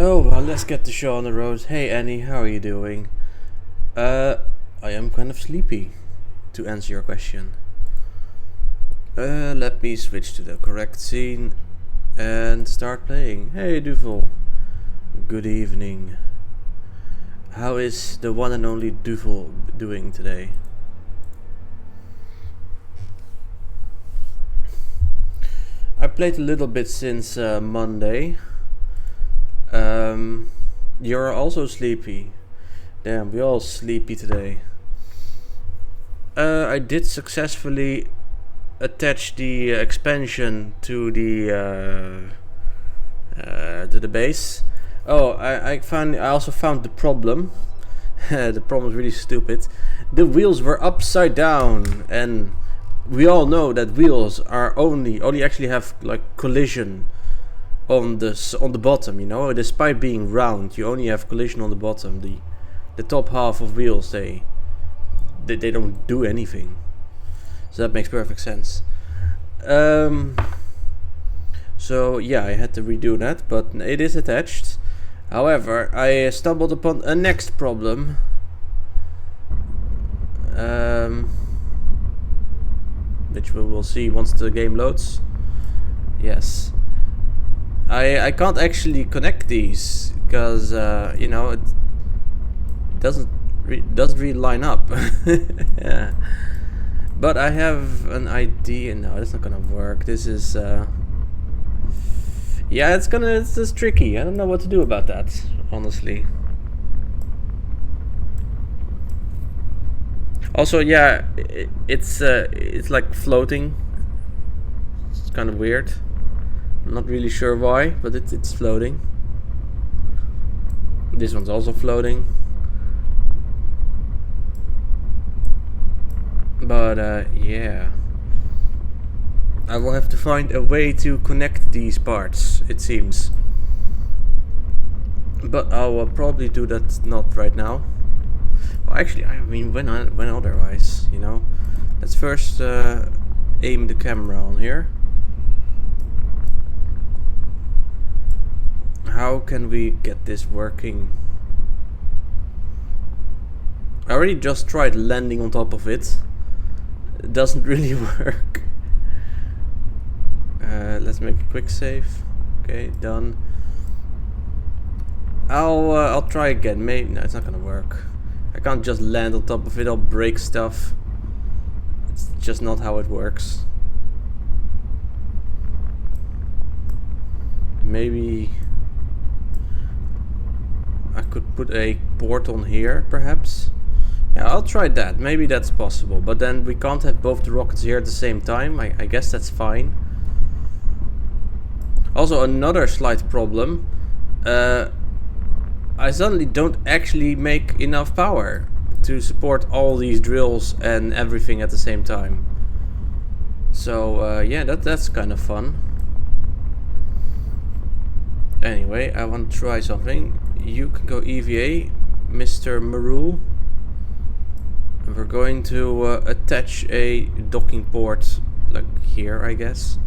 Oh, well, let's get the show on the road. Hey Annie, how are you doing? I am kind of sleepy, to answer your question. Let me switch to the correct scene and start playing. Hey Duvel, good evening. How is the one and only Duvel doing today? I played a little bit since Monday. You're also sleepy. Damn, we're all sleepy today. I did successfully attach the expansion to the base. Oh, I also found the problem. The problem is really stupid. The wheels were upside down, and we all know that wheels are only actually have like collision on the bottom. You know, despite being round, you only have collision on the bottom. The top half of wheels they don't do anything. So that makes perfect sense. So yeah, I had to redo that, but it is attached. However, I stumbled upon a next problem. Which we will see once the game loads. Yes. I can't actually connect these because you know, it doesn't really line up. Yeah. But I have an idea. No, that's not gonna work. This is yeah, it's just tricky. I don't know what to do about that, honestly. Also, yeah, it's like floating. It's kind of weird. I'm not really sure why, but it's floating. This one's also floating. But yeah, I will have to find a way to connect these parts, it seems. But I will probably do that not right now. Well, actually, I mean, when otherwise, you know. Let's first aim the camera on here. How can we get this working? I already just tried landing on top of it. It doesn't really work. Let's make a quick save. Okay, done. I'll try again. Maybe no, it's not gonna work. I can't just land on top of it. I'll break stuff. It's just not how it works. Maybe I could put a port on here, perhaps. Yeah, I'll try that. Maybe that's possible. But then we can't have both the rockets here at the same time. I guess that's fine. Also, another slight problem. I suddenly don't actually make enough power to support all these drills and everything at the same time. So yeah, that's kind of fun. Anyway, I want to try something. You can go EVA, Mr. Marul. And we're going to attach a docking port, like here, I guess.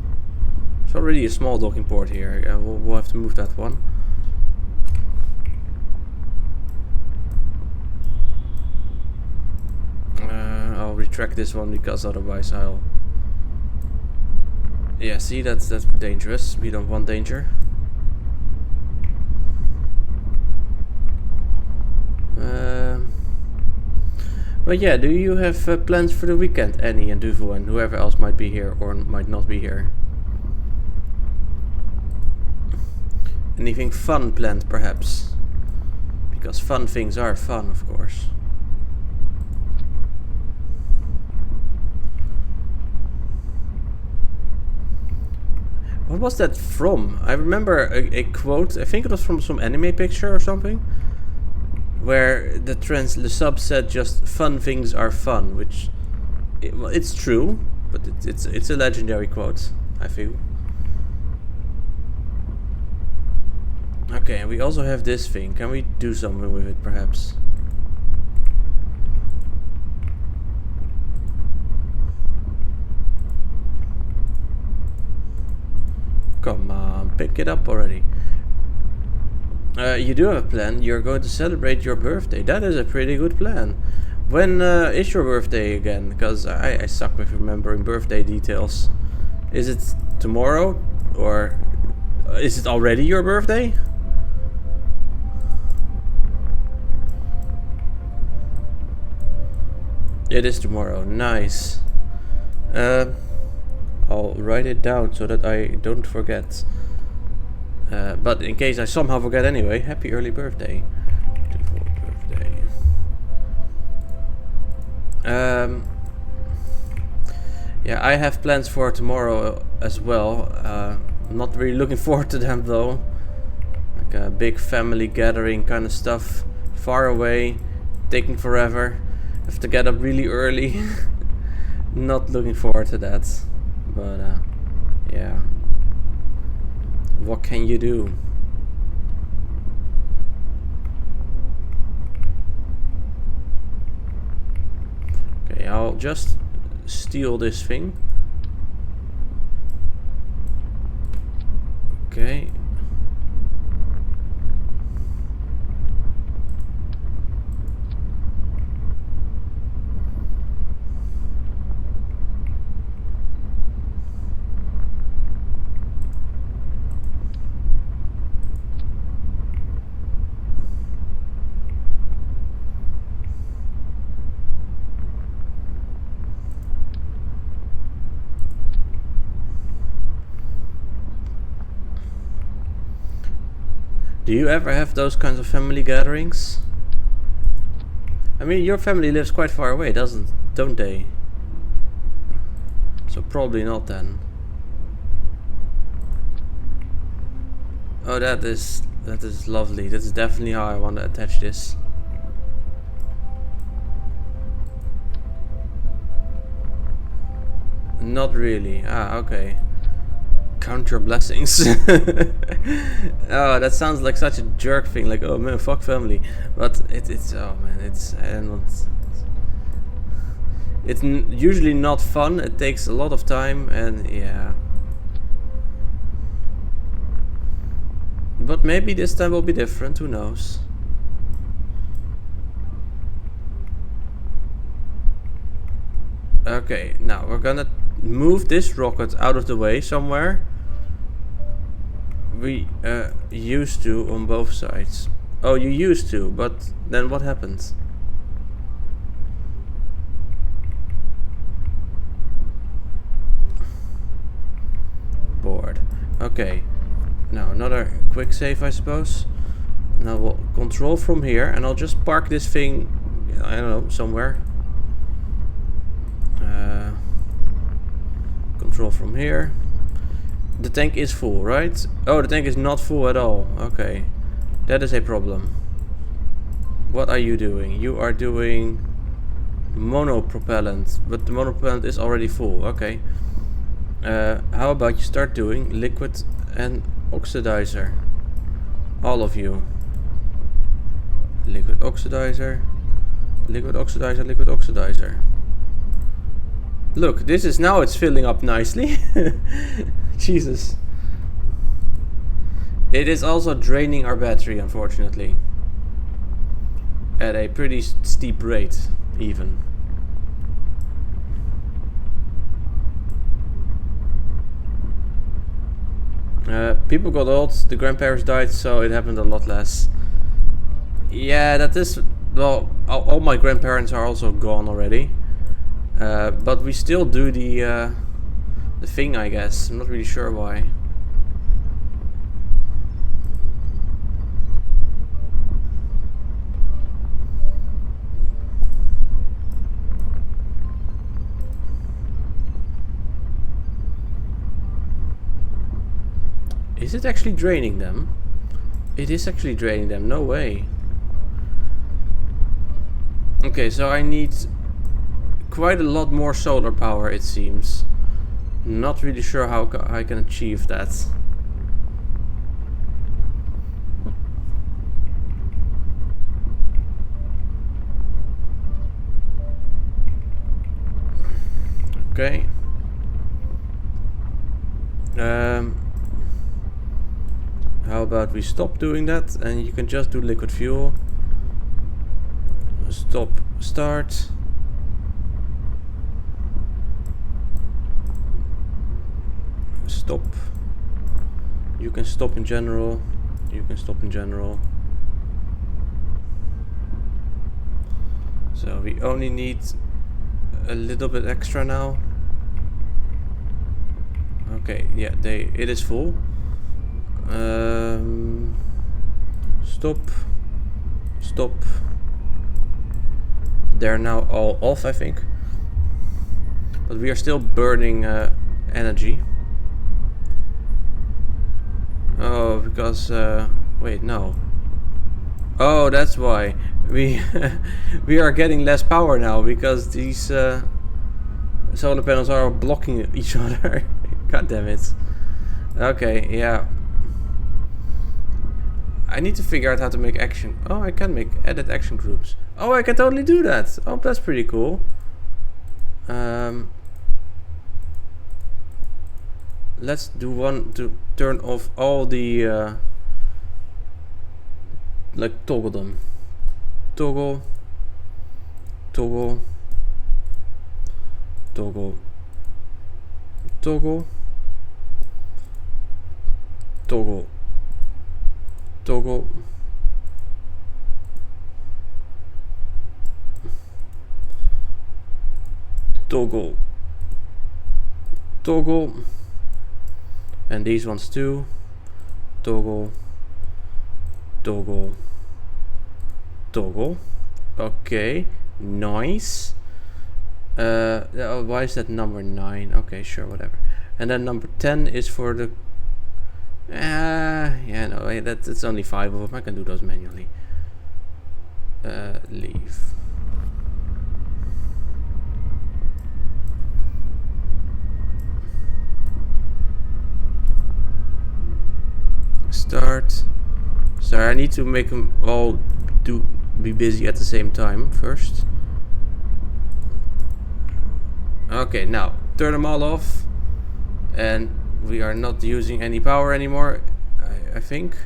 There's already a small docking port here. Yeah, we'll have to move that one. I'll retract this one because otherwise I'll... Yeah, see, that's dangerous. We don't want danger. But yeah, do you have plans for the weekend, Annie and Duvel and whoever else might be here or might not be here? Anything fun planned, perhaps? Because fun things are fun, of course. What was that from? I remember a quote, I think it was from some anime picture or something, where the sub said just fun things are fun, which well, it's true, but it's a legendary quote, I feel. Okay, and we also have this thing. Can we do something with it, perhaps? Come on, pick it up already. You do have a plan. You're going to celebrate your birthday. That is a pretty good plan. When is your birthday again? Because I suck with remembering birthday details. Is it tomorrow? Or is it already your birthday? It is tomorrow. Nice. I'll write it down so that I don't forget. But in case I somehow forget anyway, happy early birthday. Beautiful birthday. Yeah, I have plans for tomorrow as well. I'm not really looking forward to them though. Like a big family gathering kind of stuff. Far away, taking forever. Have to get up really early. Not looking forward to that. But yeah. What can you do? Okay, I'll just steal this thing. Okay. Do you ever have those kinds of family gatherings? I mean, your family lives quite far away, don't they? So probably not then. Oh, that is lovely. That's definitely how I want to attach this. Not really. Ah, okay. Count your blessings. Oh, that sounds like such a jerk thing. Like, oh man, fuck family. But it's oh man, it's usually not fun. It takes a lot of time, and yeah. But maybe this time will be different. Who knows? Okay, now we're gonna move this rocket out of the way somewhere. We used to on both sides. Oh, you used to, but then what happened? Board. Okay. Now another quick save, I suppose. Now we'll control from here, and I'll just park this thing, I don't know, somewhere. Control from here. The tank is full, right? Oh, the tank is not full at all. Okay. That is a problem. What are you doing? You are doing monopropellant, but the monopropellant is already full. Okay. How about you start doing liquid and oxidizer? All of you. Liquid oxidizer. Liquid oxidizer, liquid oxidizer. Look, this is now it's filling up nicely. Jesus. It is also draining our battery, unfortunately. At a pretty steep rate, even. People got old, the grandparents died, so it happened a lot less. Yeah, that is... Well, all my grandparents are also gone already. But we still do the thing, I guess. I'm not really sure why. Is it actually draining them? It is actually draining them, no way. Okay, so I need quite a lot more solar power, it seems. Not really sure how I can achieve that. Okay. How about we stop doing that and you can just do liquid fuel. Stop, start. Stop. You can stop in general. You can stop in general. So we only need a little bit extra now. Okay, yeah, it is full. Stop. Stop. They're now all off, I think. But we are still burning energy. Oh, because wait, no. Oh, that's why we we are getting less power now because these solar panels are blocking each other. God damn it. Okay, yeah. I need to figure out how to make action. Oh, I can make edit action groups. Oh, I can totally do that. Oh, that's pretty cool. Let's do one to turn off all the like toggle them. Toggle, toggle, toggle, toggle, toggle, toggle, toggle, toggle, and these ones too. Toggle, toggle, toggle. Okay, nice. Why is that number 9? Okay, sure, whatever. And then number 10 is for the yeah, no, that's only 5 of them. I can do those manually. Leave. Start. Sorry, I need to make them all be busy at the same time first. Okay, now turn them all off, and we are not using any power anymore, I think.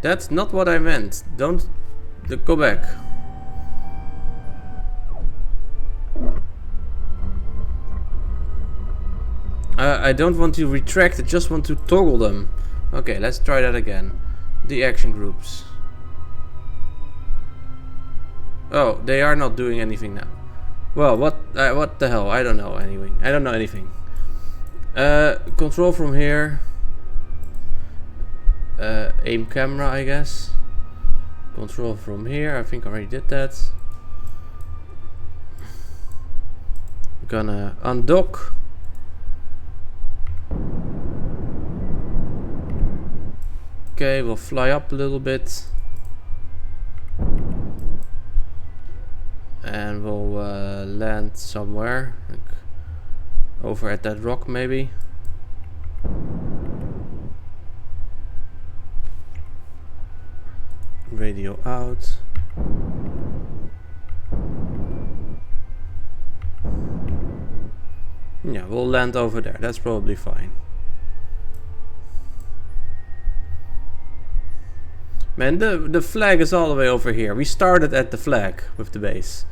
That's not what I meant. Don't go back. I don't want to retract, I just want to toggle them. Okay, let's try that again. The action groups. Oh, they are not doing anything now. Well, what the hell? I don't know anything. I don't know anything. Control from here. Aim camera, I guess. Control from here. I think I already did that. Gonna undock. Okay, we'll fly up a little bit. And we'll land somewhere. Like over at that rock, maybe. Radio out. Yeah, we'll land over there. That's probably fine. Man, the flag is all the way over here. We started at the flag with the base.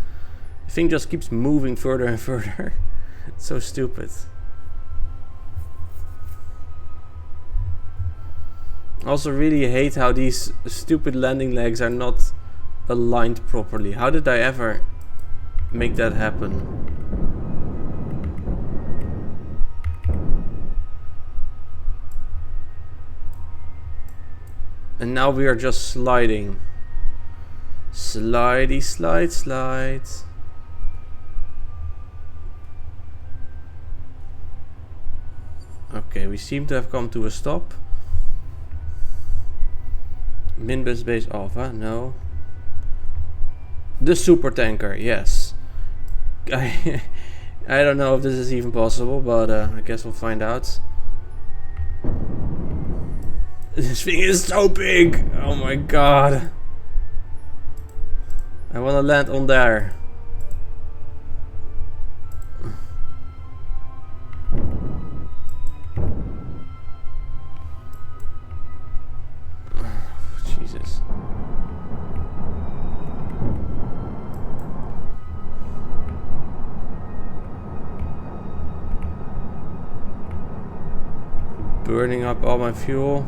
The thing just keeps moving further and further. It's so stupid. Also really hate how these stupid landing legs are not aligned properly. How did I ever make that happen? And now we are just sliding. Slidey, slide, slide. Okay, we seem to have come to a stop. Minbus base alpha, no. The super tanker, yes. I don't know if this is even possible, but I guess we'll find out. This thing is so big! Oh my god. I wanna land on there. Jesus. Burning up all my fuel.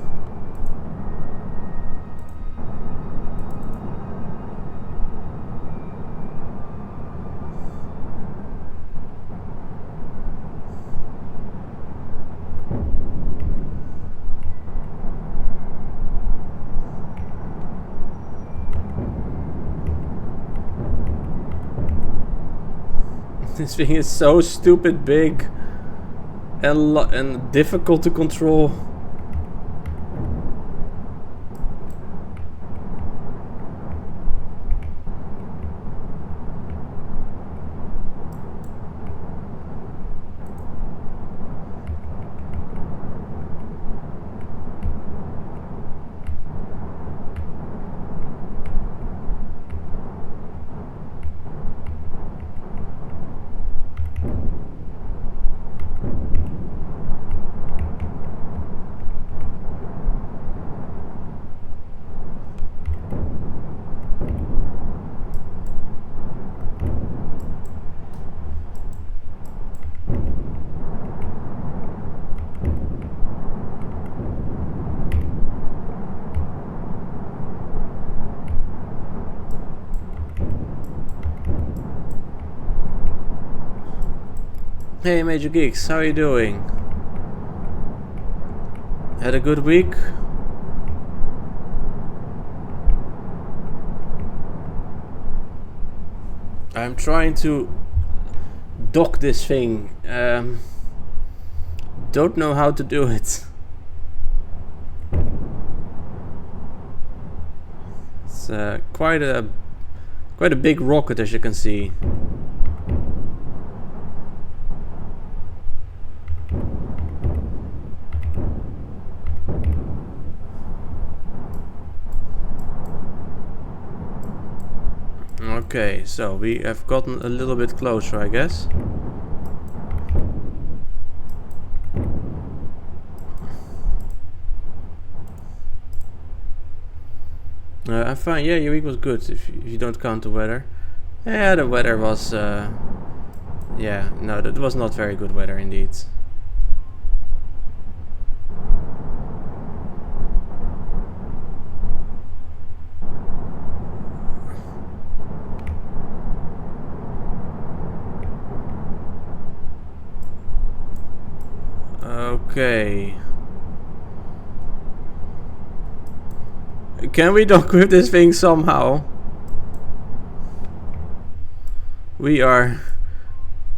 This thing is so stupid big and difficult to control. Hey Major Geeks, how are you doing? Had a good week? I'm trying to dock this thing. Don't know how to do it. It's quite a big rocket, as you can see. Okay, so we have gotten a little bit closer, I guess. I'm fine. Yeah, your week was good if you don't count the weather. Yeah, the weather was... yeah, no, that was not very good weather indeed. Okay. Can we dock with this thing somehow? We are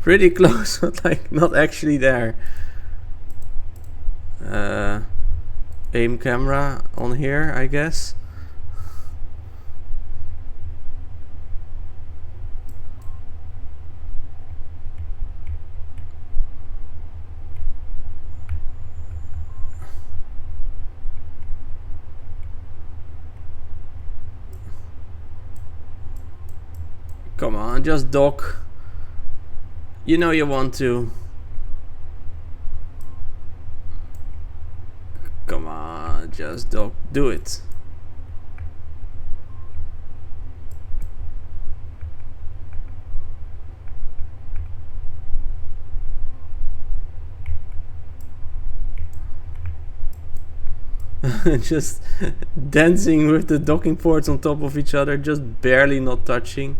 pretty close, but like not actually there. Aim camera on here, I guess. Come on, just dock. You know you want to. Come on, just dock. Do it. Just dancing with the docking ports on top of each other, just barely not touching.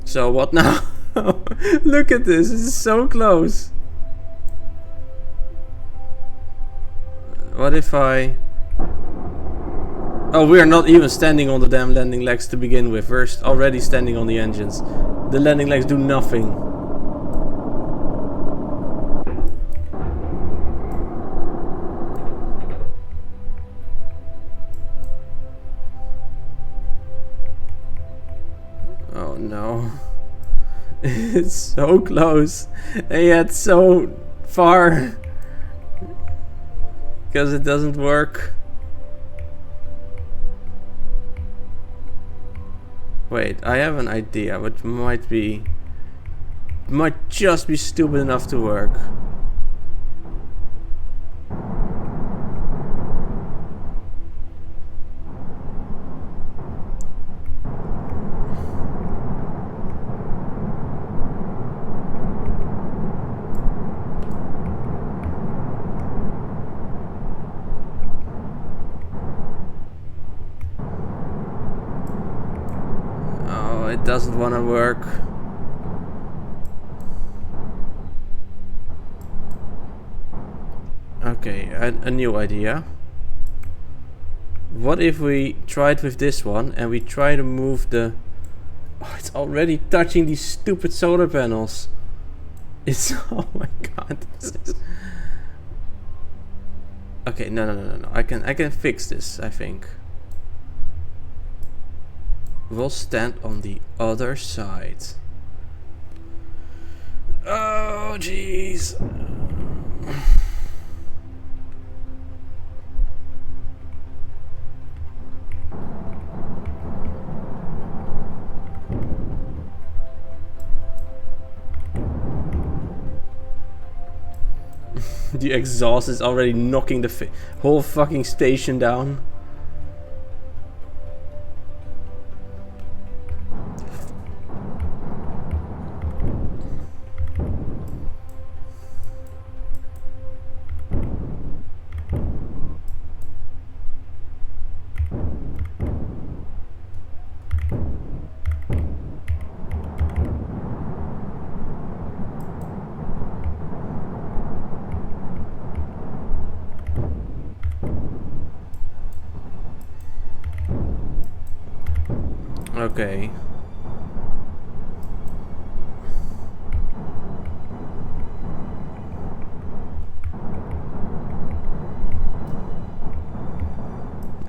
So what now? Look at this, it's so close. What if I... Oh, we are not even standing on the damn landing legs to begin with. We're already standing on the engines. The landing legs do nothing. Oh no. It's so close and yet so far. because it doesn't work. Wait, I have an idea, which might just be stupid enough to work. It doesn't want to work. Okay, a new idea. What if we tried with this one and we try to move the... Oh, it's already touching these stupid solar panels. It's... Oh my god. Okay, no. I can fix this, I think. We'll stand on the other side. Oh, jeez. The exhaust is already knocking the whole fucking station down. Okay.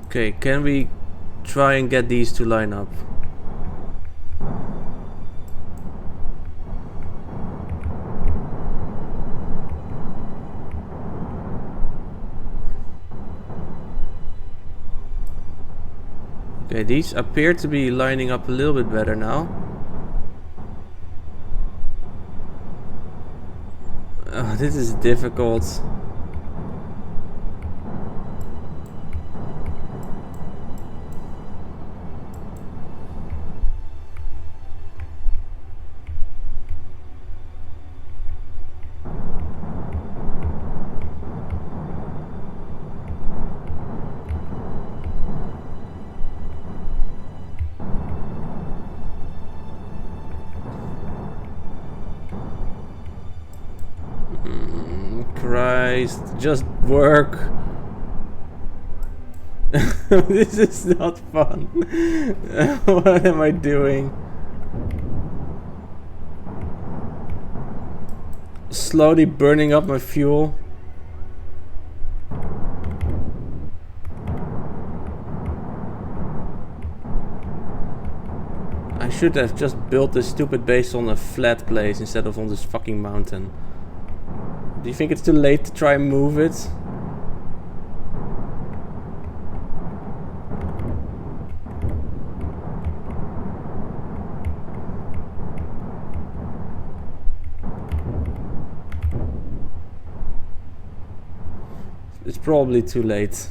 Okay, can we try and get these to line up? Okay, these appear to be lining up a little bit better now. Oh, this is difficult. Christ, just work. This is not fun. What am I doing? Slowly burning up my fuel. I should have just built this stupid base on a flat place instead of on this fucking mountain. Do you think it's too late to try and move it? It's probably too late.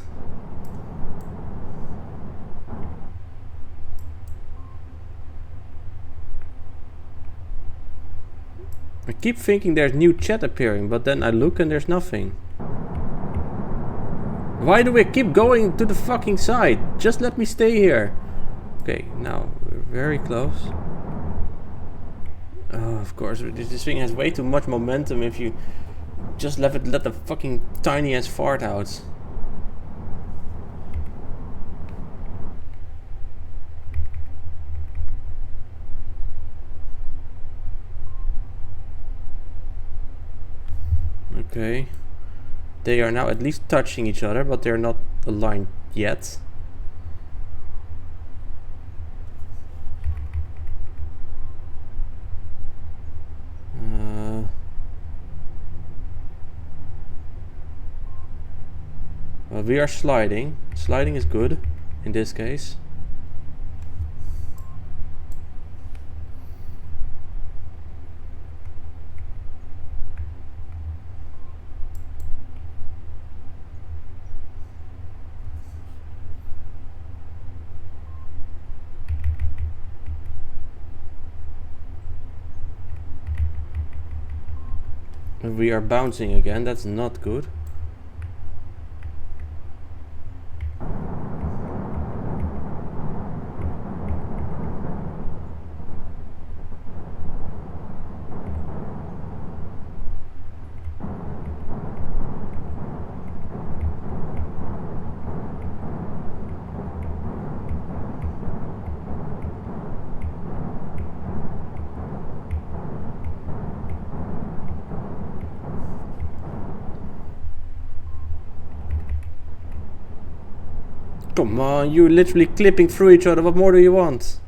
I keep thinking there's new chat appearing, but then I look and there's nothing. Why do we keep going to the fucking side? Just let me stay here. Okay, now we're very close. Oh, of course, this thing has way too much momentum if you just let the fucking tiny ass fart out. Okay. They are now at least touching each other, but they're not aligned yet. Well, we are sliding. Sliding is good in this case. We are bouncing again, that's not good. Come on, you're literally clipping through each other. What more do you want?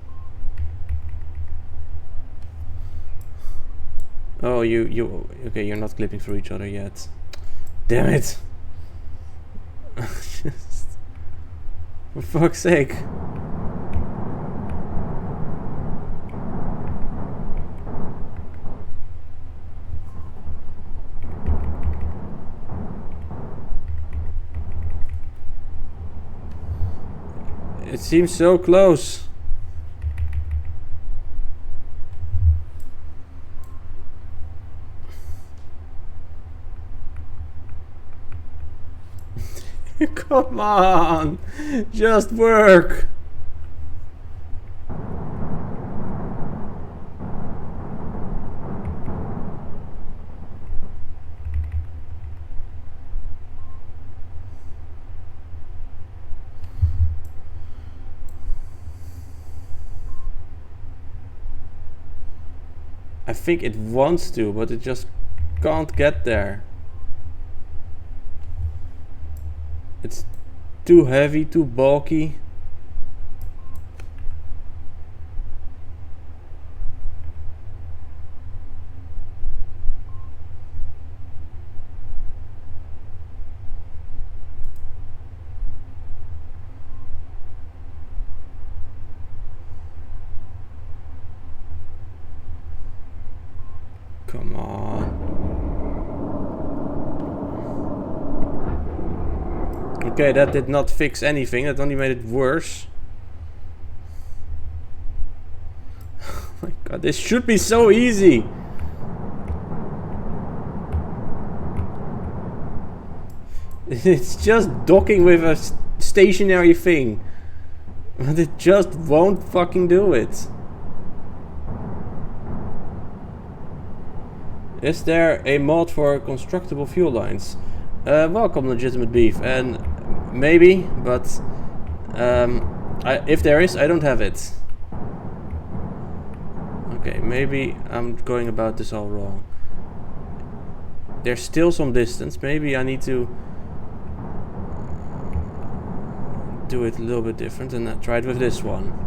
Oh, okay, you're not clipping through each other yet. Damn it. Just, for fuck's sake. It seems so close. Come on, just work. I think it wants to, but it just can't get there. It's too heavy, too bulky. Come on. Okay, that did not fix anything. That only made it worse. Oh my god, this should be so easy. It's just docking with a stationary thing. But it just won't fucking do it. Is there a mod for constructible fuel lines? Welcome, Legitimate Beef. And maybe, but if there is, I don't have it. Okay, maybe I'm going about this all wrong. There's still some distance. Maybe I need to do it a little bit different and try it with this one.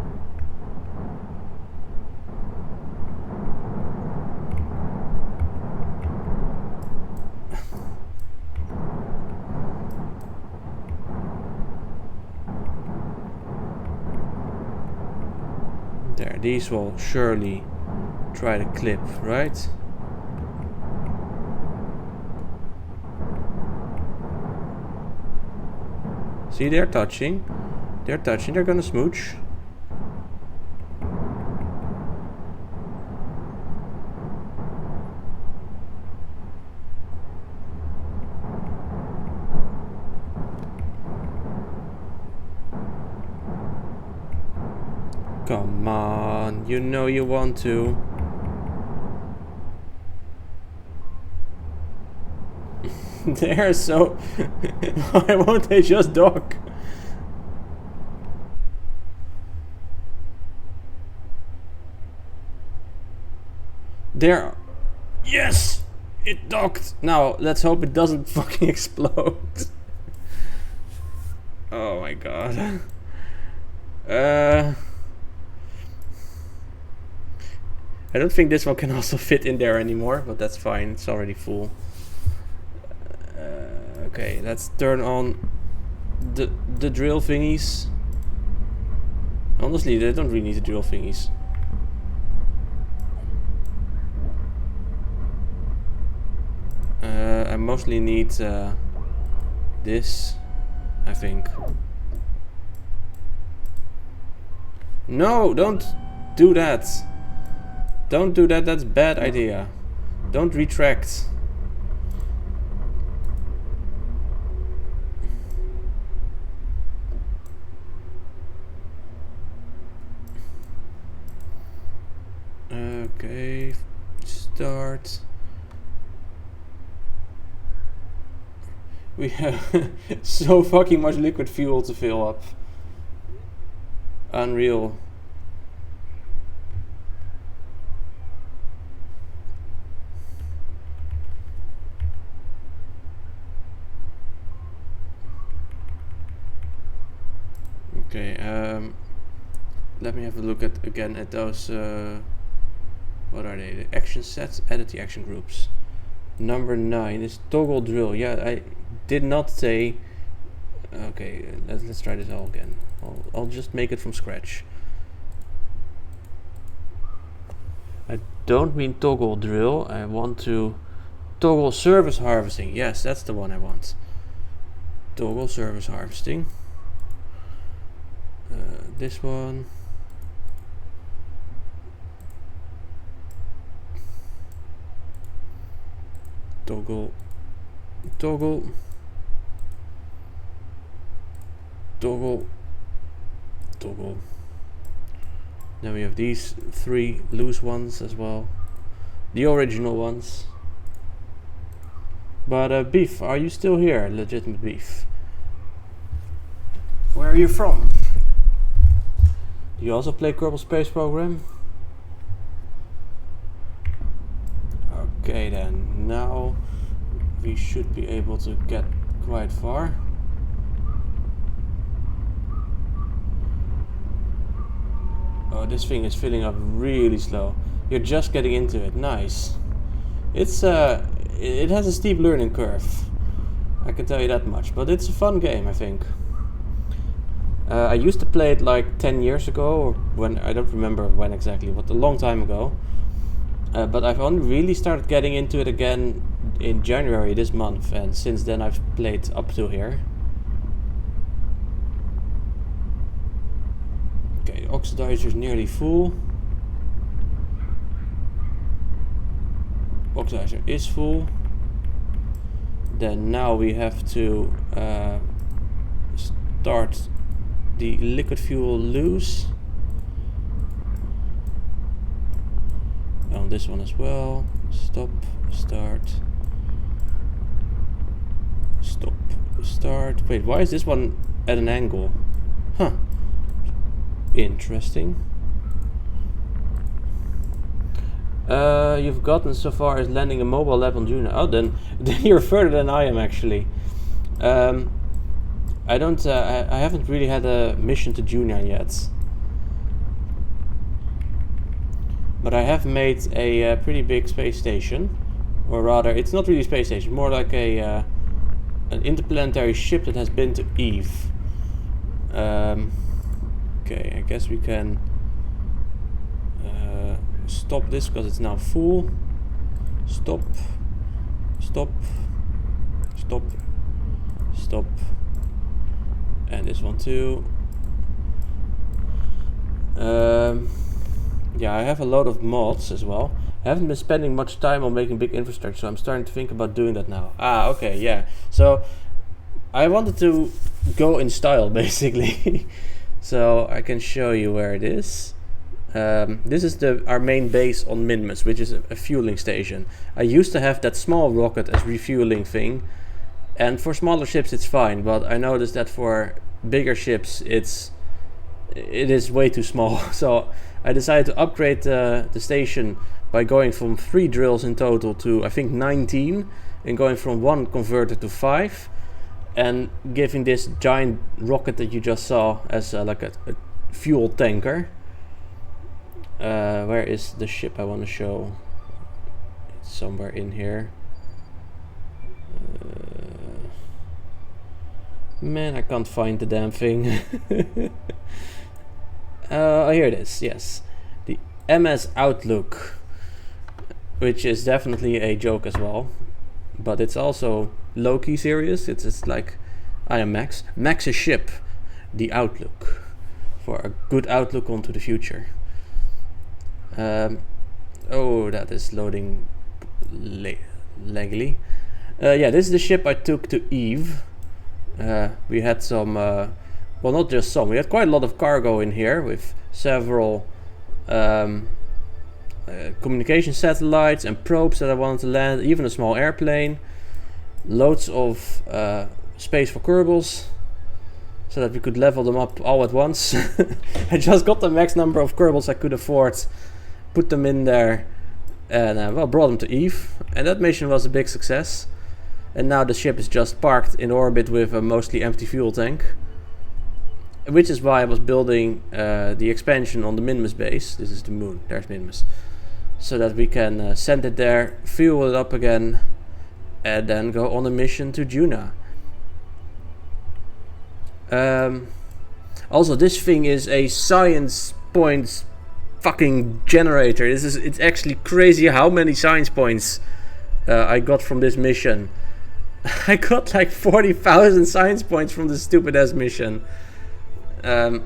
There, these will surely try to clip, right? See, they're touching. They're touching, they're gonna smooch. Come on, you know you want to. They're so... Why won't they just dock? There. Yes! It docked! Now, let's hope it doesn't fucking explode. Oh my god. I don't think this one can also fit in there anymore, but that's fine, it's already full. Okay, let's turn on the drill thingies. Honestly, they don't really need the drill thingies. I mostly need this, I think. No, don't do that. Don't do that, that's a bad idea. Don't retract. Okay, start. We have so fucking much liquid fuel to fill up. Unreal. Okay, let me have a look again at those. What are they? The action sets. Edit the action groups. Number 9 is toggle drill. Yeah, I did not say. Okay, let's try this all again. I'll just make it from scratch. I don't mean toggle drill. I want to toggle service harvesting. Yes, that's the one I want. Toggle service harvesting. This one. Toggle, toggle, toggle, toggle. Then we have these 3 loose ones as well, the original ones. But Beef, are you still here? Legitimate Beef. Where are you from? Do you also play Kerbal Space Program? Okay then, now we should be able to get quite far. Oh, this thing is filling up really slow. You're just getting into it. Nice. It's it has a steep learning curve. I can tell you that much, but it's a fun game, I think. I used to play it like 10 years ago, or when, I don't remember when exactly, but a long time ago. But I've only really started getting into it again in January this month, and since then I've played up to here. Okay, the oxidizer is nearly full. Oxidizer is full. Then now we have to start the liquid fuel loose. On this one as well. Stop, start, stop, start. Wait, why is this one at an angle? Huh. Interesting. You've gotten so far as landing a mobile lab on Juno. Oh, then you're further than I am actually. I don't. I haven't really had a mission to Juno yet. But I have made a pretty big space station, or rather, it's not really a space station, more like a an interplanetary ship that has been to Eve. Okay, I guess we can stop this because it's now full. Stop, stop, stop, stop, and this one too. Yeah, I have a lot of mods as well. I haven't been spending much time on making big infrastructure, so I'm starting to think about doing that now. Ah, okay, yeah. So I wanted to go in style, basically. So I can show you where it is. This is our main base on Minmus, which is a fueling station. I used to have that small rocket as refueling thing, and for smaller ships it's fine, but I noticed that for bigger ships it is way too small. So I decided to upgrade the station by going from 3 drills in total to I think 19, and going from 1 converter to 5, and giving this giant rocket that you just saw as like a fuel tanker. Where is the ship I want to show? It's somewhere in here. Man, I can't find the damn thing. Here it is, yes. The MS Outlook, which is definitely a joke as well. But it's also low-key serious. It's just like, I am Max. Max's ship, the Outlook. For a good outlook onto the future. Oh, that is loading laggily. Yeah, this is the ship I took to Eve. We had some, well, not just some, we had quite a lot of cargo in here with several communication satellites and probes that I wanted to land, even a small airplane, loads of space for Kerbals, so that we could level them up all at once. I just got the max number of Kerbals I could afford, put them in there, and well, brought them to Eve, and that mission was a big success. And now the ship is just parked in orbit with a mostly empty fuel tank, which is why I was building the expansion on the Minmus base. This is the moon, there's Minmus, so that we can send it there, fuel it up again, and then go on a mission to Juna. Also, this thing is a science points fucking generator. It's actually crazy how many science points I got from this mission. I got like 40,000 science points from this stupid ass mission. Well,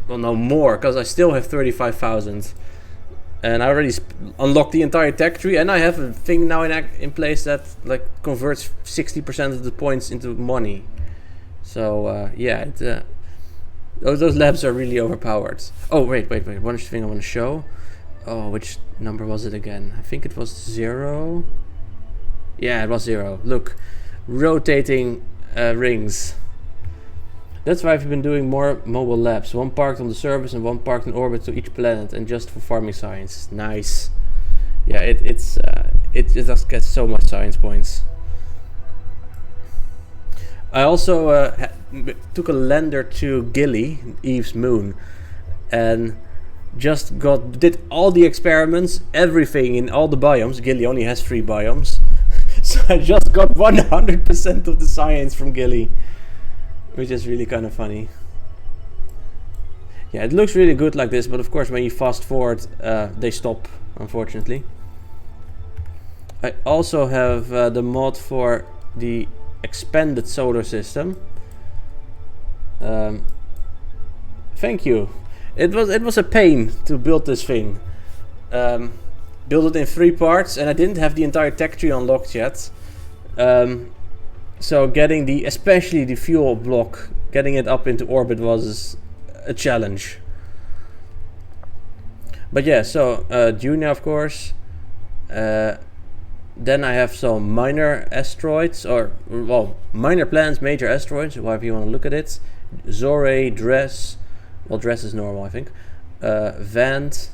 no more, because I still have 35,000. And I already unlocked the entire tech tree, and I have a thing now in place that like converts 60% of the points into money. So yeah, those labs are really overpowered. Oh wait, one thing I want to show. Oh, which number was it again? I think it was 0. Yeah, it was 0. Look, rotating rings. That's why I've been doing more mobile labs. One parked on the surface and one parked in orbit to each planet, and just for farming science. Nice. Yeah, it just gets so much science points. I also took a lander to Gilly, Eve's moon, and just did all the experiments, everything in all the biomes. Gilly only has 3 biomes. So I just got 100% of the science from Gilly, which is really kind of funny. Yeah, it looks really good like this, but of course when you fast forward, they stop, unfortunately. I also have the mod for the expanded solar system. Thank you. It was a pain to build this thing. Build it in 3 parts, and I didn't have the entire tech tree unlocked yet. So getting especially the fuel block, getting it up into orbit was a challenge. But yeah, so Juna, of course. Then I have some minor asteroids, or well, minor planets, major asteroids, however you want to look at it. Zorre, Dress. Well, Dress is normal, I think. Vant.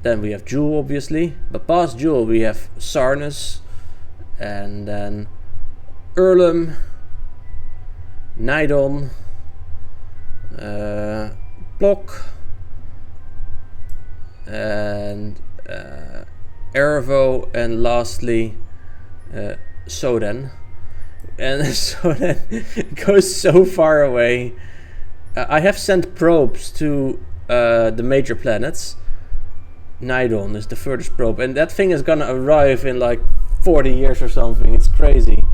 Then we have Jewel, obviously. But past Jewel, we have Sarnus. And then Erlem. Nidon. Plock. And Ervo. And lastly, Soden. And Soden goes so far away. I have sent probes to the major planets. Nidon is the furthest probe, and that thing is gonna arrive in like 40 years or something. It's crazy.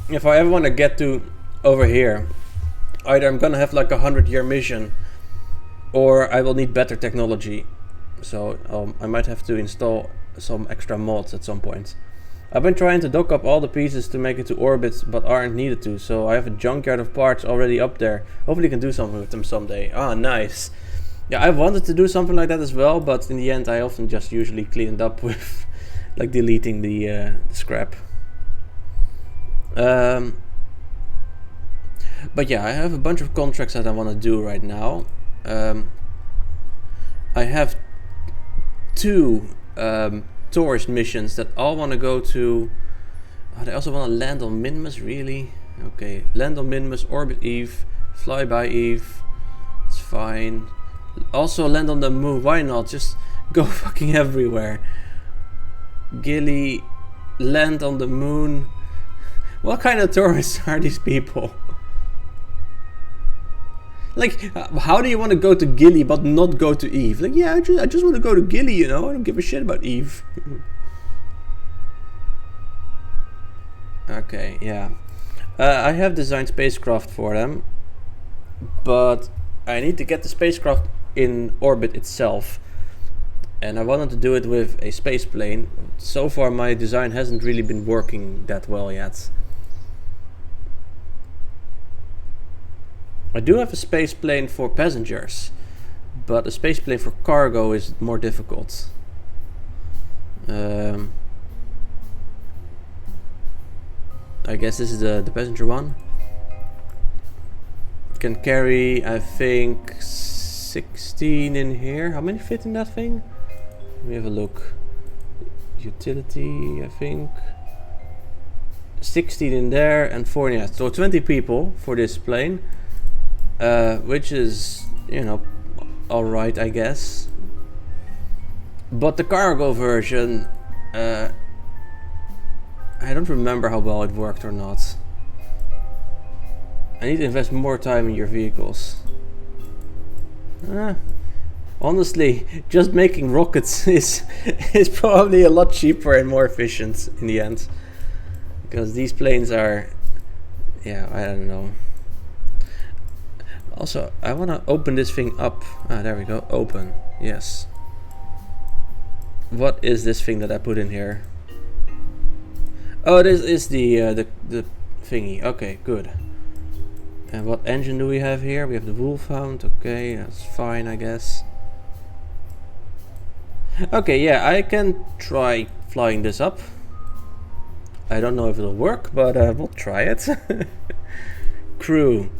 If I ever want to get to over here, either I'm gonna have like a 100-year mission, or I will need better technology. So I might have to install some extra mods at some point. I've been trying to dock up all the pieces to make it to orbit, but aren't needed to, so I have a junkyard of parts already up there. Hopefully I can do something with them someday. Ah, nice. Yeah, I wanted to do something like that as well, but in the end I often just usually clean it up with like deleting the scrap. But yeah, I have a bunch of contracts that I want to do right now. I have 2 tourist missions that all want to go to. Oh, they also want to land on Minmus, really? Okay, land on Minmus, orbit Eve, fly by Eve. It's fine. Also land on the moon. Why not? Just go fucking everywhere. Gilly, land on the moon. What kind of tourists are these people? Like, how do you want to go to Gilly but not go to Eve? Like, yeah, I just want to go to Gilly, you know? I don't give a shit about Eve. Okay, yeah. I have designed spacecraft for them, but I need to get the spacecraft in orbit itself. And I wanted to do it with a space plane. So far my design hasn't really been working that well yet. I do have a space plane for passengers, but a space plane for cargo is more difficult. I guess this is the passenger one. Can carry, I think, 16 in here. How many fit in that thing? Let me have a look. Utility, I think. 16 in there and 4 in here. So 20 people for this plane. Which is, you know, alright, I guess. But the cargo version, I don't remember how well it worked or not. I need to invest more time in your vehicles. Honestly, just making rockets is probably a lot cheaper and more efficient in the end. Because these planes are, yeah, I don't know. Also, I want to open this thing up. Ah, there we go. Open. Yes. What is this thing that I put in here? Oh, this is the thingy. Okay, good. And what engine do we have here? We have the Wolfhound. Okay, that's fine, I guess. Okay, yeah, I can try flying this up. I don't know if it'll work, but we'll try it. Crew.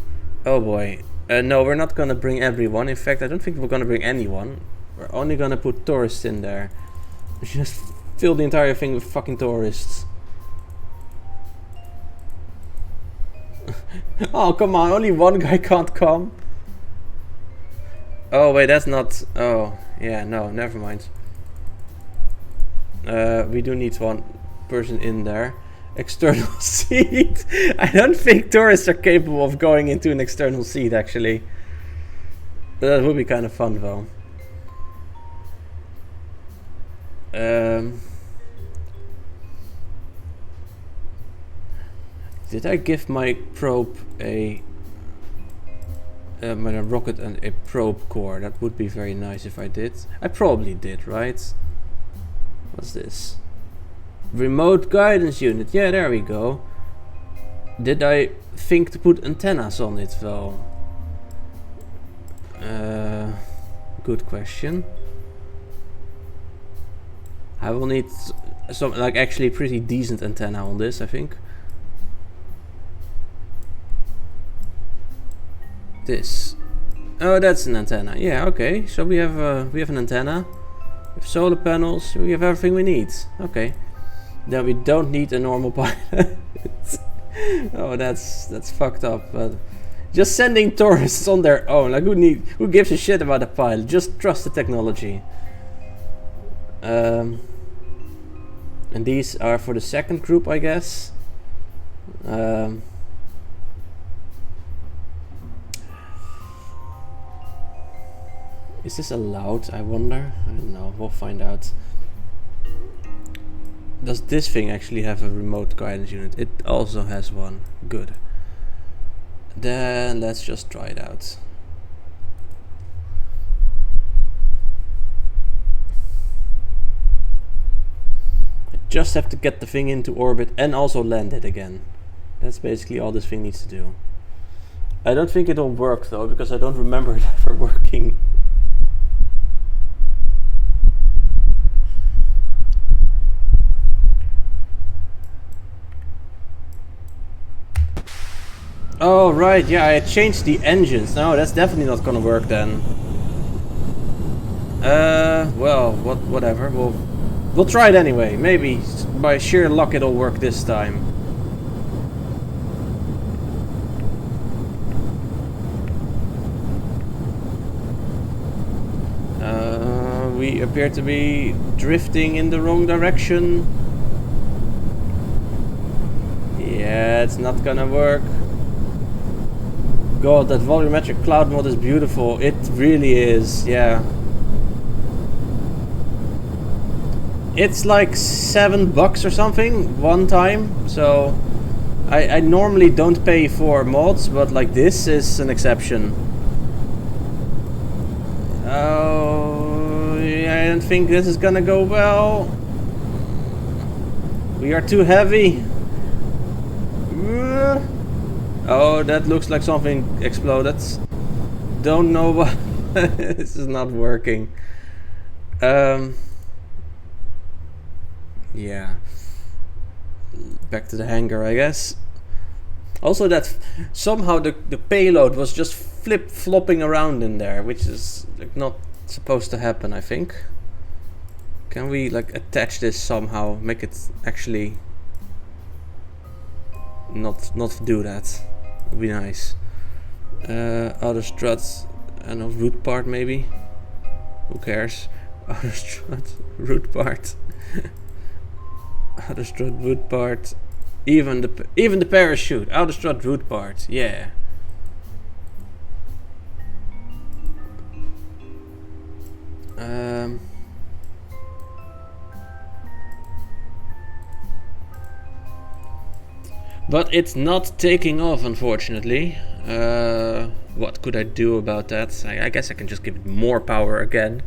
Oh boy. No, we're not gonna bring everyone. In fact, I don't think we're gonna bring anyone. We're only gonna put tourists in there. We should just fill the entire thing with fucking tourists. Oh, come on, only one guy can't come. Oh, wait, that's not... Oh, yeah, no, never mind. We do need one person in there. External seat. I don't think tourists are capable of going into an external seat, actually. That would be kind of fun, though. Did I give my probe a my rocket and a probe core? That would be very nice if I did. I probably did, right? What's this? Remote guidance unit. Yeah, there we go. Did I think to put antennas on it though? Good question. I will need some, like, actually pretty decent antenna on this, I think. This. Oh, that's an antenna. Yeah, okay. So we have an antenna. We have solar panels. We have everything we need. Okay. Then we don't need a normal pilot. Oh, that's fucked up. But just sending tourists on their own. Like, who gives a shit about a pilot? Just trust the technology. And these are for the second group, I guess. Is this allowed, I wonder? I don't know, we'll find out. Does this thing actually have a remote guidance unit? It also has one. Good. Then let's just try it out. I just have to get the thing into orbit and also land it again. That's basically all this thing needs to do. I don't think it'll work though, because I don't remember it ever working. Oh right, yeah, I changed the engines. No, that's definitely not gonna work then. Well, whatever. We'll try it anyway. Maybe by sheer luck it'll work this time. We appear to be drifting in the wrong direction. it's not gonna work. God, that volumetric cloud mod is beautiful. It really is, yeah. It's like $7 or something one time, so I normally don't pay for mods, but like this is an exception. Oh, yeah, I don't think this is gonna go well. We are too heavy. Oh, that looks like something exploded. Don't know what. This is not working. Yeah. Back to the hangar, I guess. Also, that somehow the payload was just flip-flopping around in there, which is like not supposed to happen, I think. Can we like attach this somehow, make it actually not do that? Would be nice. Outer struts and a root part maybe. Who cares? Outer strut, root part. Outer strut, root part. Even the parachute. Outer strut, root part. Yeah. But it's not taking off, unfortunately. What could I do about that? I guess I can just give it more power again.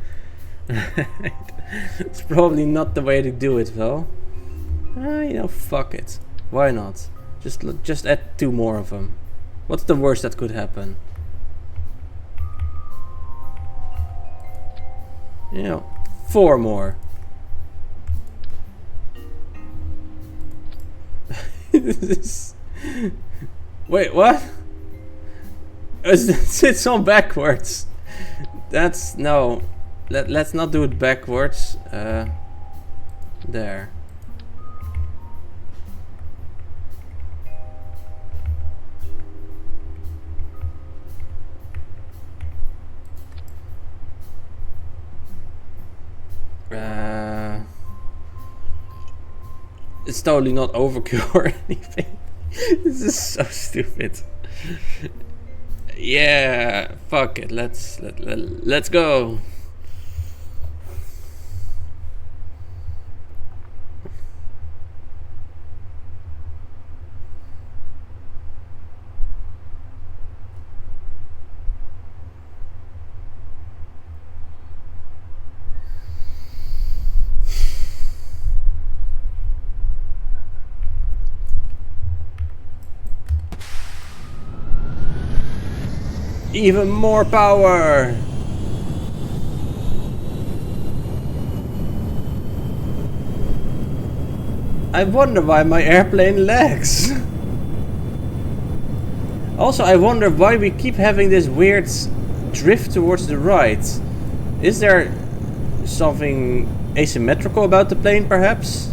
It's probably not the way to do it, though. You know, fuck it. Why not? Just add 2 more of them. What's the worst that could happen? You know, 4 more. Wait, what? It's on backwards. That's no. Let's not do it backwards. There. It's totally not overkill or anything. This is so stupid. Yeah, fuck it. Let's go. Even more power! I wonder why my airplane lags. Also, I wonder why we keep having this weird drift towards the right. Is there something asymmetrical about the plane, perhaps?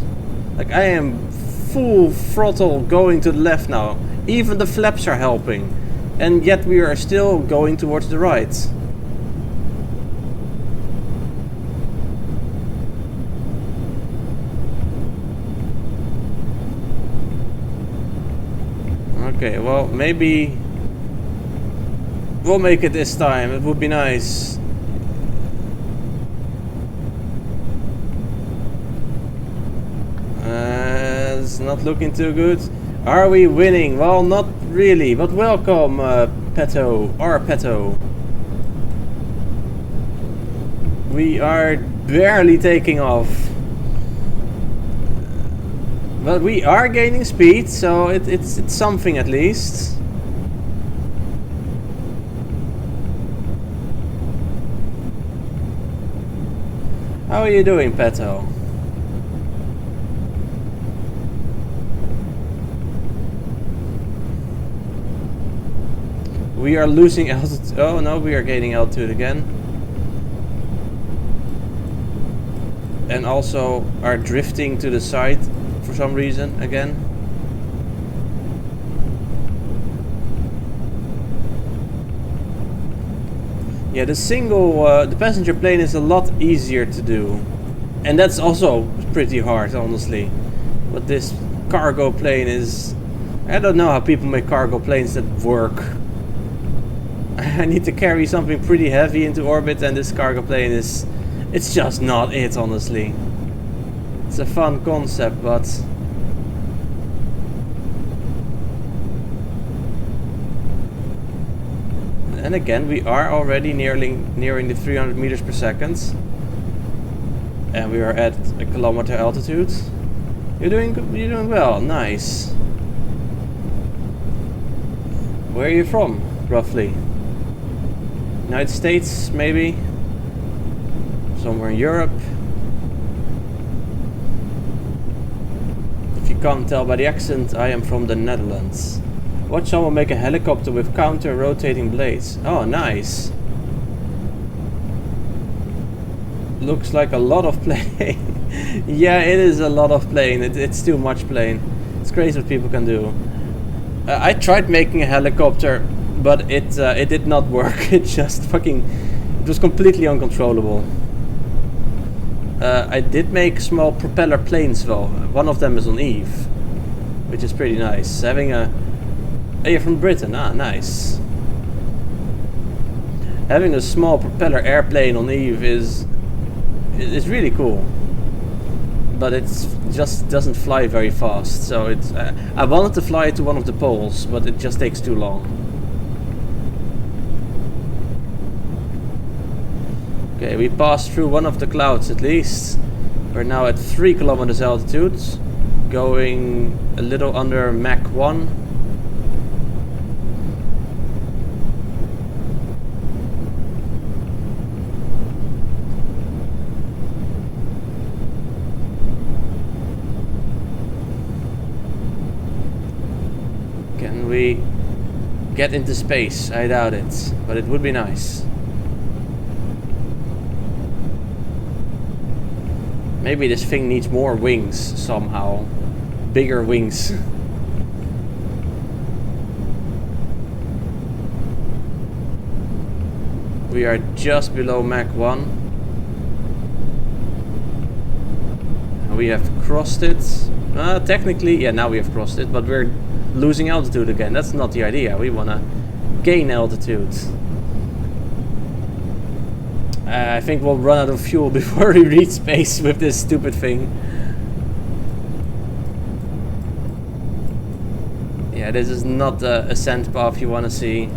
Like, I am full throttle going to the left now. Even the flaps are helping. And yet we are still going towards the right. Okay, well, maybe we'll make it this time. It would be nice. It's not looking too good. Are we winning? Well, not really, but welcome, Petto, our Petto. We are barely taking off. But we are gaining speed, so it's something at least. How are you doing, Petto? We are losing altitude. Oh no, we are gaining altitude again. And also are drifting to the side for some reason again. Yeah, the passenger plane is a lot easier to do. And that's also pretty hard, honestly. But this cargo plane is I don't know how people make cargo planes that work. I need to carry something pretty heavy into orbit, and this cargo plane is... It's just not it, honestly. It's a fun concept, but... And again, we are already nearing the 300 meters per second. And we are at a kilometer altitude. You're doing well, nice. Where are you from, roughly? United States, maybe? Somewhere in Europe? If you can't tell by the accent, I am from the Netherlands. Watch someone make a helicopter with counter-rotating blades. Oh, nice. Looks like a lot of plane. Yeah, it is a lot of plane. It's too much plane. It's crazy what people can do. I tried making a helicopter, but it did not work. It just fucking... It was completely uncontrollable. I did make small propeller planes though. One of them is on Eve, which is pretty nice. Having a... Oh, you're from Britain, ah, nice. Having a small propeller airplane on Eve is really cool, but it just doesn't fly very fast. So it's I wanted to fly it to one of the poles, but it just takes too long. Okay, we passed through one of the clouds at least. We're now at 3 kilometers altitude, going a little under Mach 1. Can we get into space? I doubt it, but it would be nice. Maybe this thing needs more wings somehow. Bigger wings. We are just below Mach 1. We have crossed it. Technically, yeah, now we have crossed it, but we're losing altitude again. That's not the idea. We want to gain altitude. I think we'll run out of fuel before we reach space with this stupid thing. Yeah, this is not the ascent path you want to see.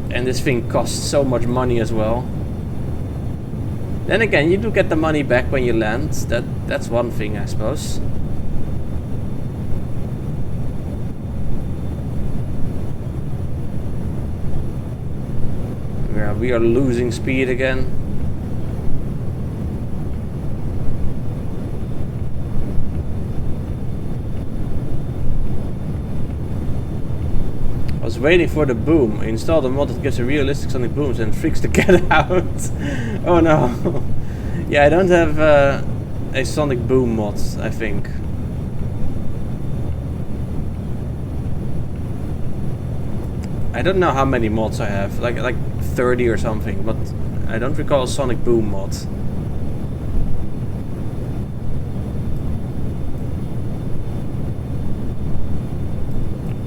And this thing costs so much money as well. Then again, you do get the money back when you land. That's one thing, I suppose. We are losing speed again. I was waiting for the boom. I installed a mod that gives a realistic sonic booms and freaks the cat out. Oh no. Yeah, I don't have a sonic boom mod, I think. I don't know how many mods I have, like 30 or something, but I don't recall a sonic boom mod.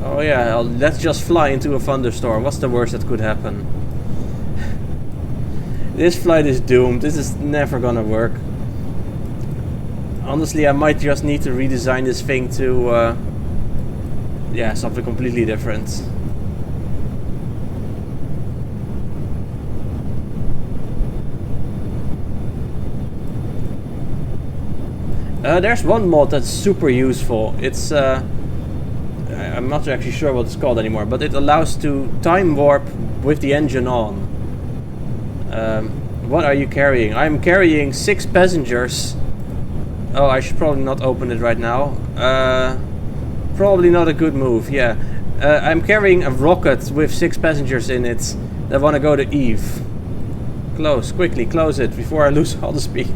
Oh yeah, let's just fly into a thunderstorm. What's the worst that could happen? This flight is doomed. This is never gonna work. Honestly, I might just need to redesign this thing to yeah, something completely different. There's one mod that's super useful. It's I'm not actually sure what it's called anymore, but it allows to time warp with the engine on. What are you carrying? I'm carrying 6 passengers. Oh, I should probably not open it right now. Probably not a good move, yeah. I'm carrying a rocket with 6 passengers in it that want to go to Eve. Close, quickly, close it before I lose all the speed.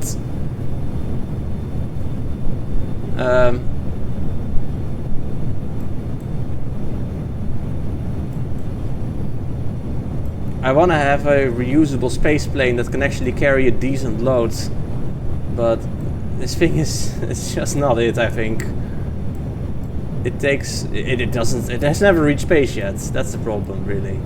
I want to have a reusable space plane that can actually carry a decent load. But this thing is, it's just not it, I think. It takes, it doesn't, it has never reached space yet. That's the problem, really.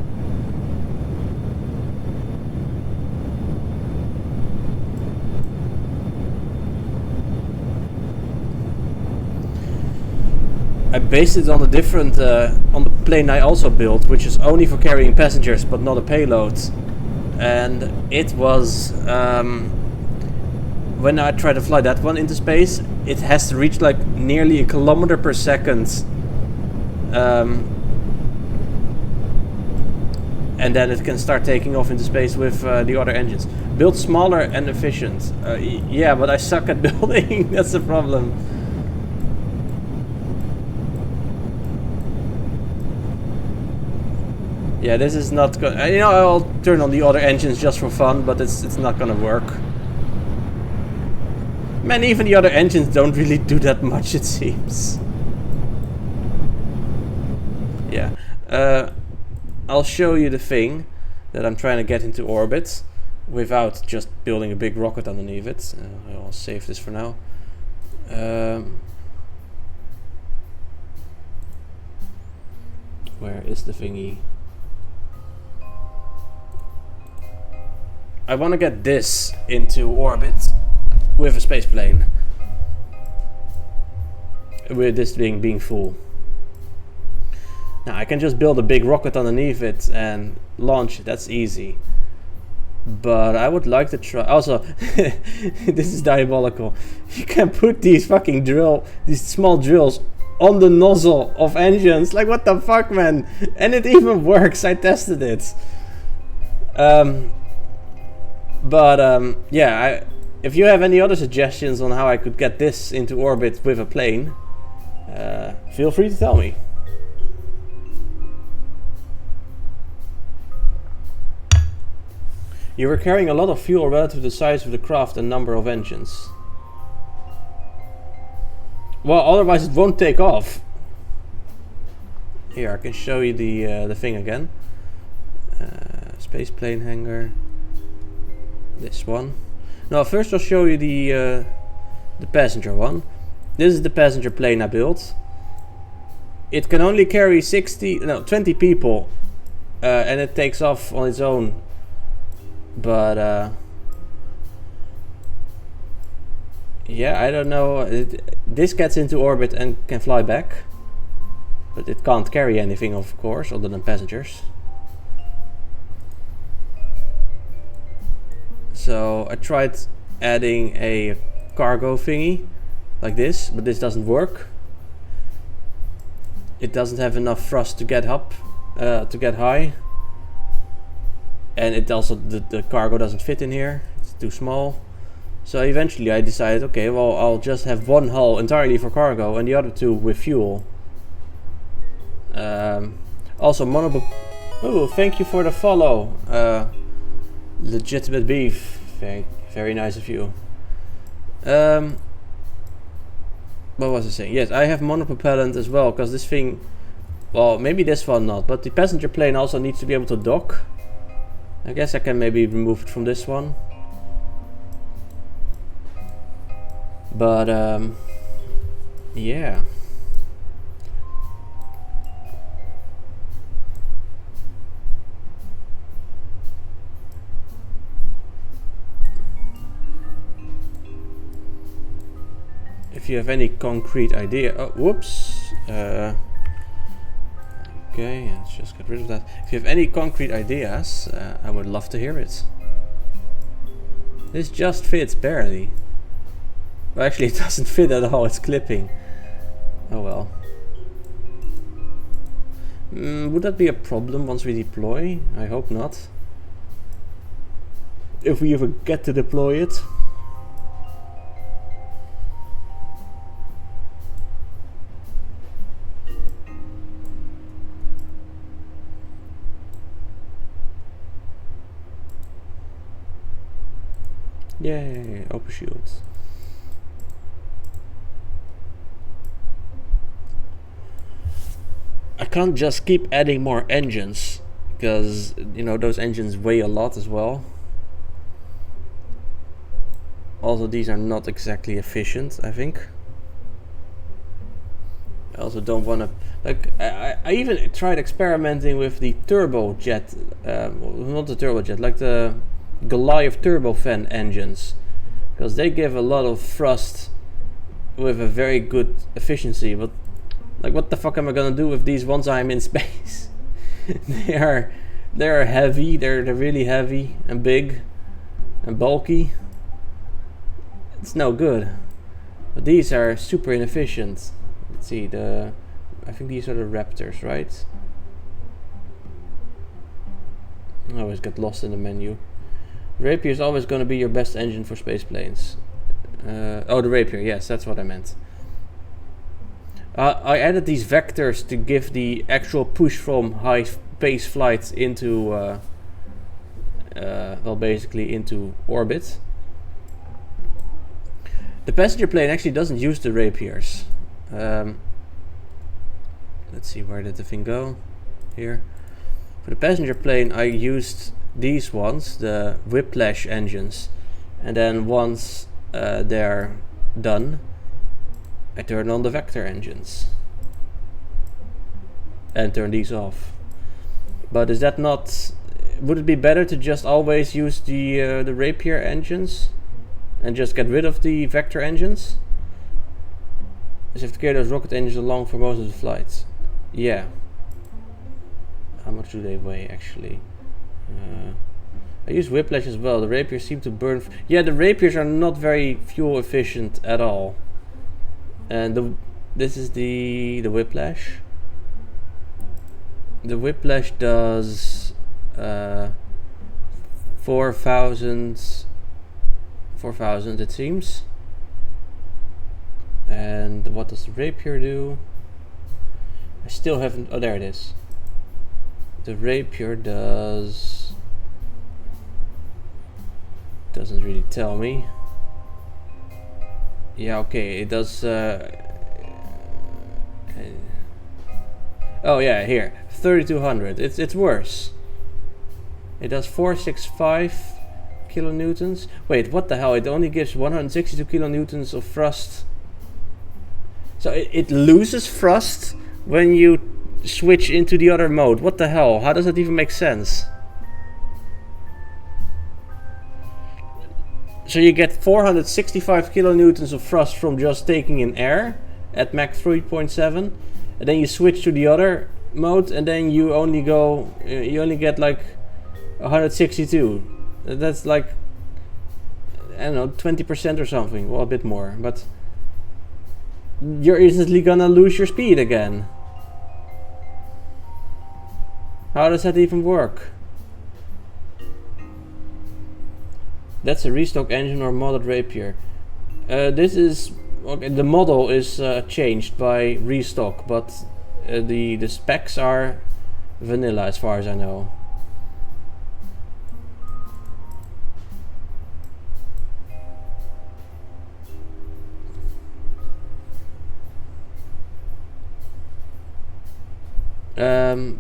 I based it on a different, on the plane I also built, which is only for carrying passengers but not a payload. And it was, when I try to fly that one into space, it has to reach like nearly 1 kilometer per second. And then it can start taking off into space with the other engines. Build smaller and efficient. Yeah, but I suck at building, that's the problem. Yeah, this is not good. You know, I'll turn on the other engines just for fun, but it's not gonna work. Man, even the other engines don't really do that much, it seems. Yeah. I'll show you the thing that I'm trying to get into orbit without just building a big rocket underneath it. I'll save this for now. Where is the thingy? I want to get this into orbit with a space plane. With this thing being full. Now I can just build a big rocket underneath it and launch it. That's easy. But I would like to try. Also, this is diabolical. You can put these fucking these small drills on the nozzle of engines. Like, what the fuck, man? And it even works. I tested it. Yeah, if you have any other suggestions on how I could get this into orbit with a plane, feel free to tell me. You were carrying a lot of fuel relative to the size of the craft and number of engines. Well, otherwise it won't take off. Here, I can show you the thing again. Space plane hangar. This one. No, first I'll show you the passenger one. This is the passenger plane I built. It can only carry 20 people, and it takes off on its own. But yeah, I don't know. This gets into orbit and can fly back, but it can't carry anything, of course, other than passengers. So I tried adding a cargo thingy like this, but this doesn't work. It doesn't have enough thrust to get up, to get high. And it also, the cargo doesn't fit in here. It's too small. So eventually I decided, okay, well, I'll just have one hull entirely for cargo and the other two with fuel. Also, oh, thank you for the follow. Legitimate beef. Very nice of you. What was I saying? Yes, I have monopropellant as well, because this thing, well, maybe this one not, but the passenger plane also needs to be able to dock. I guess I can maybe remove it from this one. But yeah. If you have any concrete idea, oh, whoops. Okay, let's just get rid of that. If you have any concrete ideas, I would love to hear it. This just fits barely. Well, actually, it doesn't fit at all. It's clipping. Oh well. Would that be a problem once we deploy? I hope not. If we ever get to deploy it. Yay, open shields. I can't just keep adding more engines, because, you know, those engines weigh a lot as well. Also, these are not exactly efficient, I think. I also don't want to, like, I even tried experimenting with the turbojet, not the turbojet, like the Goliath turbofan engines, because they give a lot of thrust with a very good efficiency, but like, what the fuck am I gonna do with these once I'm in space? They're heavy, they're really heavy and big and bulky. It's no good. But these are super inefficient. Let's see, I think these are the Raptors, right? I always get lost in the menu. Rapier is always going to be your best engine for space planes. Oh, the Rapier, yes, that's what I meant. I added these vectors to give the actual push from high space flight into, well, basically into orbit. The passenger plane actually doesn't use the Rapiers. Let's see, where did the thing go? Here. For the passenger plane, I used these ones, the Whiplash engines, and then once they're done, I turn on the Vector engines and turn these off. But is that not? Would it be better to just always use the Rapier engines and just get rid of the Vector engines? As if to carry those rocket engines along for most of the flights. Yeah. How much do they weigh actually? I use Whiplash as well. The Rapiers seem to burn. Yeah, the Rapiers are not very fuel efficient at all. And this is the Whiplash. The Whiplash does 4,000 it seems. And what does the Rapier do? I still haven't. Oh, there it is. The Rapier doesn't really tell me. Yeah, okay, it does. Oh yeah, here, 3,200. It's worse. It does 465 kilonewtons. Wait, what the hell? It only gives 162 kilonewtons of thrust. So it loses thrust when you switch into the other mode. What the hell? How does that even make sense? So you get 465 kilonewtons of thrust from just taking in air at Mach 3.7, and then you switch to the other mode, and then you only get like 162. That's like, I don't know, 20% or something. Well, a bit more, but you're instantly gonna lose your speed again. How does that even work? That's a restock engine or modded Rapier. This is okay. The model is changed by restock, but the specs are vanilla as far as I know.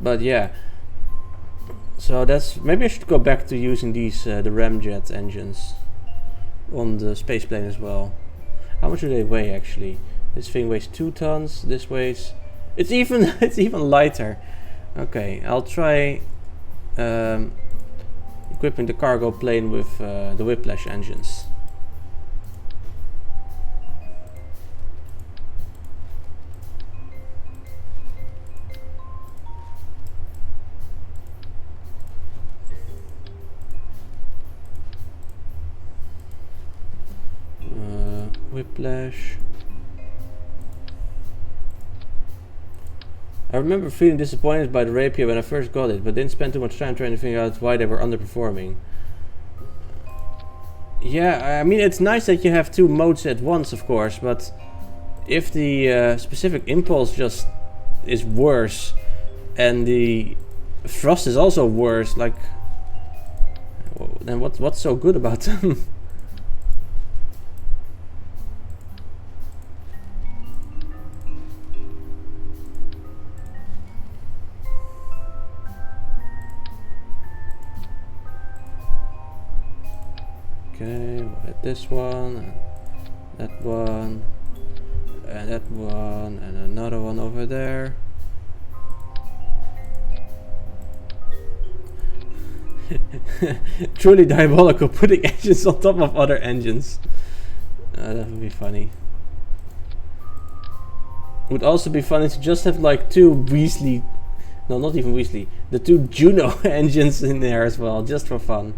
But yeah. So that's, maybe I should go back to using these the ramjet engines on the space plane as well. How much do they weigh actually? This thing weighs 2 tons. This weighs, it's even it's even lighter. Okay, I'll try equipping the cargo plane with the Whiplash engines. Whiplash. I remember feeling disappointed by the Rapier when I first got it, but didn't spend too much time trying to figure out why they were underperforming. Yeah, I mean, it's nice that you have 2 modes at once, of course, but if the specific impulse just is worse and the thrust is also worse, like, then what's so good about them? Okay, we'll hit this one, and that one, and that one, and another one over there. Truly diabolical, putting engines on top of other engines. That would be funny. Would also be funny to just have like two Weasley, no, not even Weasley, the two Juno engines in there as well, just for fun.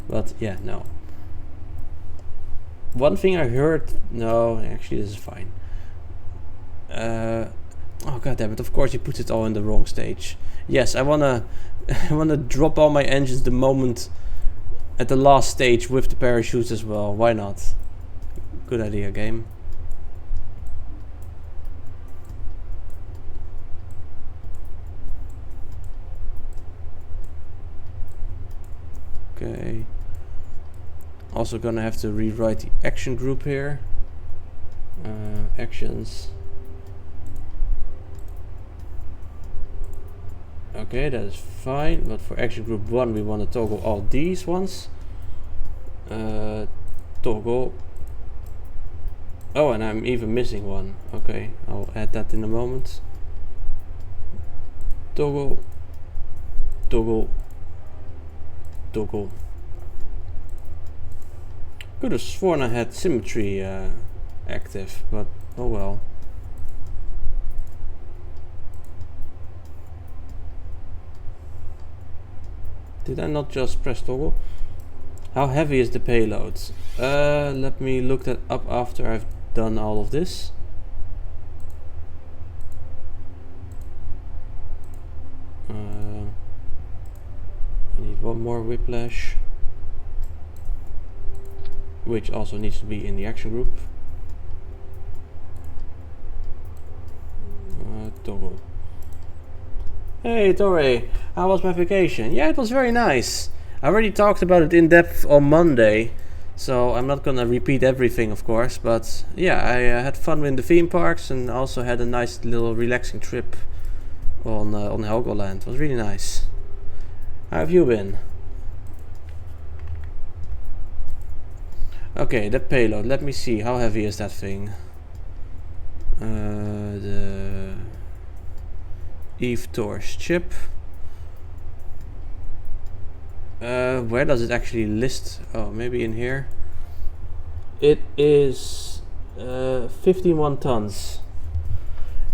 But yeah, no. One thing I heard, no, actually this is fine. Oh god damn it! Of course he puts it all in the wrong stage. Yes, I wanna drop all my engines the moment at the last stage with the parachutes as well. Why not? Good idea, game. Okay. Also gonna have to rewrite the action group here. Actions. Okay, that is fine, but for action group 1 we want to toggle all these ones. Toggle. Oh, and I'm even missing one. Okay, I'll add that in a moment. Toggle. Toggle. Toggle. Could have sworn I had symmetry active, but oh well. Did I not just press toggle? How heavy is the payload? Let me look that up after I've done all of this. I need one more whiplash, which also needs to be in the action group. Toggle. Hey Torre, how was my vacation? Yeah, it was very nice. I already talked about it in depth on Monday, so I'm not gonna repeat everything, of course, but yeah, I had fun in the theme parks and also had a nice little relaxing trip on Helgoland. It was really nice. How have you been? Okay, the payload. Let me see. How heavy is that thing? The Eve Torch chip. Where does it actually list? Oh, maybe in here. It is 51 tons.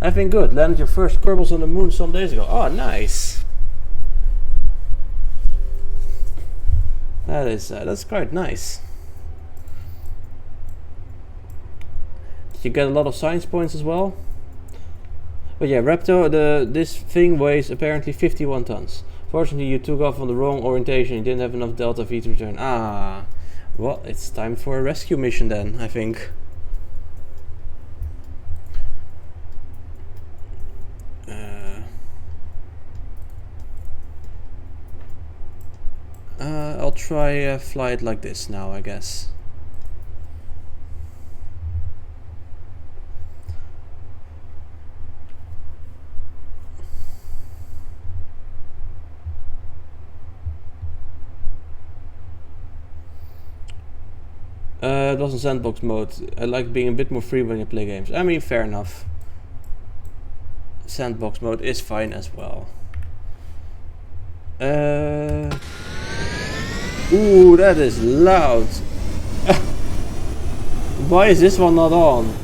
I've been good. Landed your first Kerbals on the moon some days ago. Oh, nice. That's quite nice. Did you get a lot of science points as well? But yeah, Raptor, this thing weighs apparently 51 tons. Fortunately, you took off on the wrong orientation. You didn't have enough delta V to return. Ah, well, it's time for a rescue mission then, I think. I'll try fly it like this now, I guess. It was in sandbox mode. I like being a bit more free when you play games. I mean, fair enough. Sandbox mode is fine as well. Ooh, that is loud. Why is this one not on?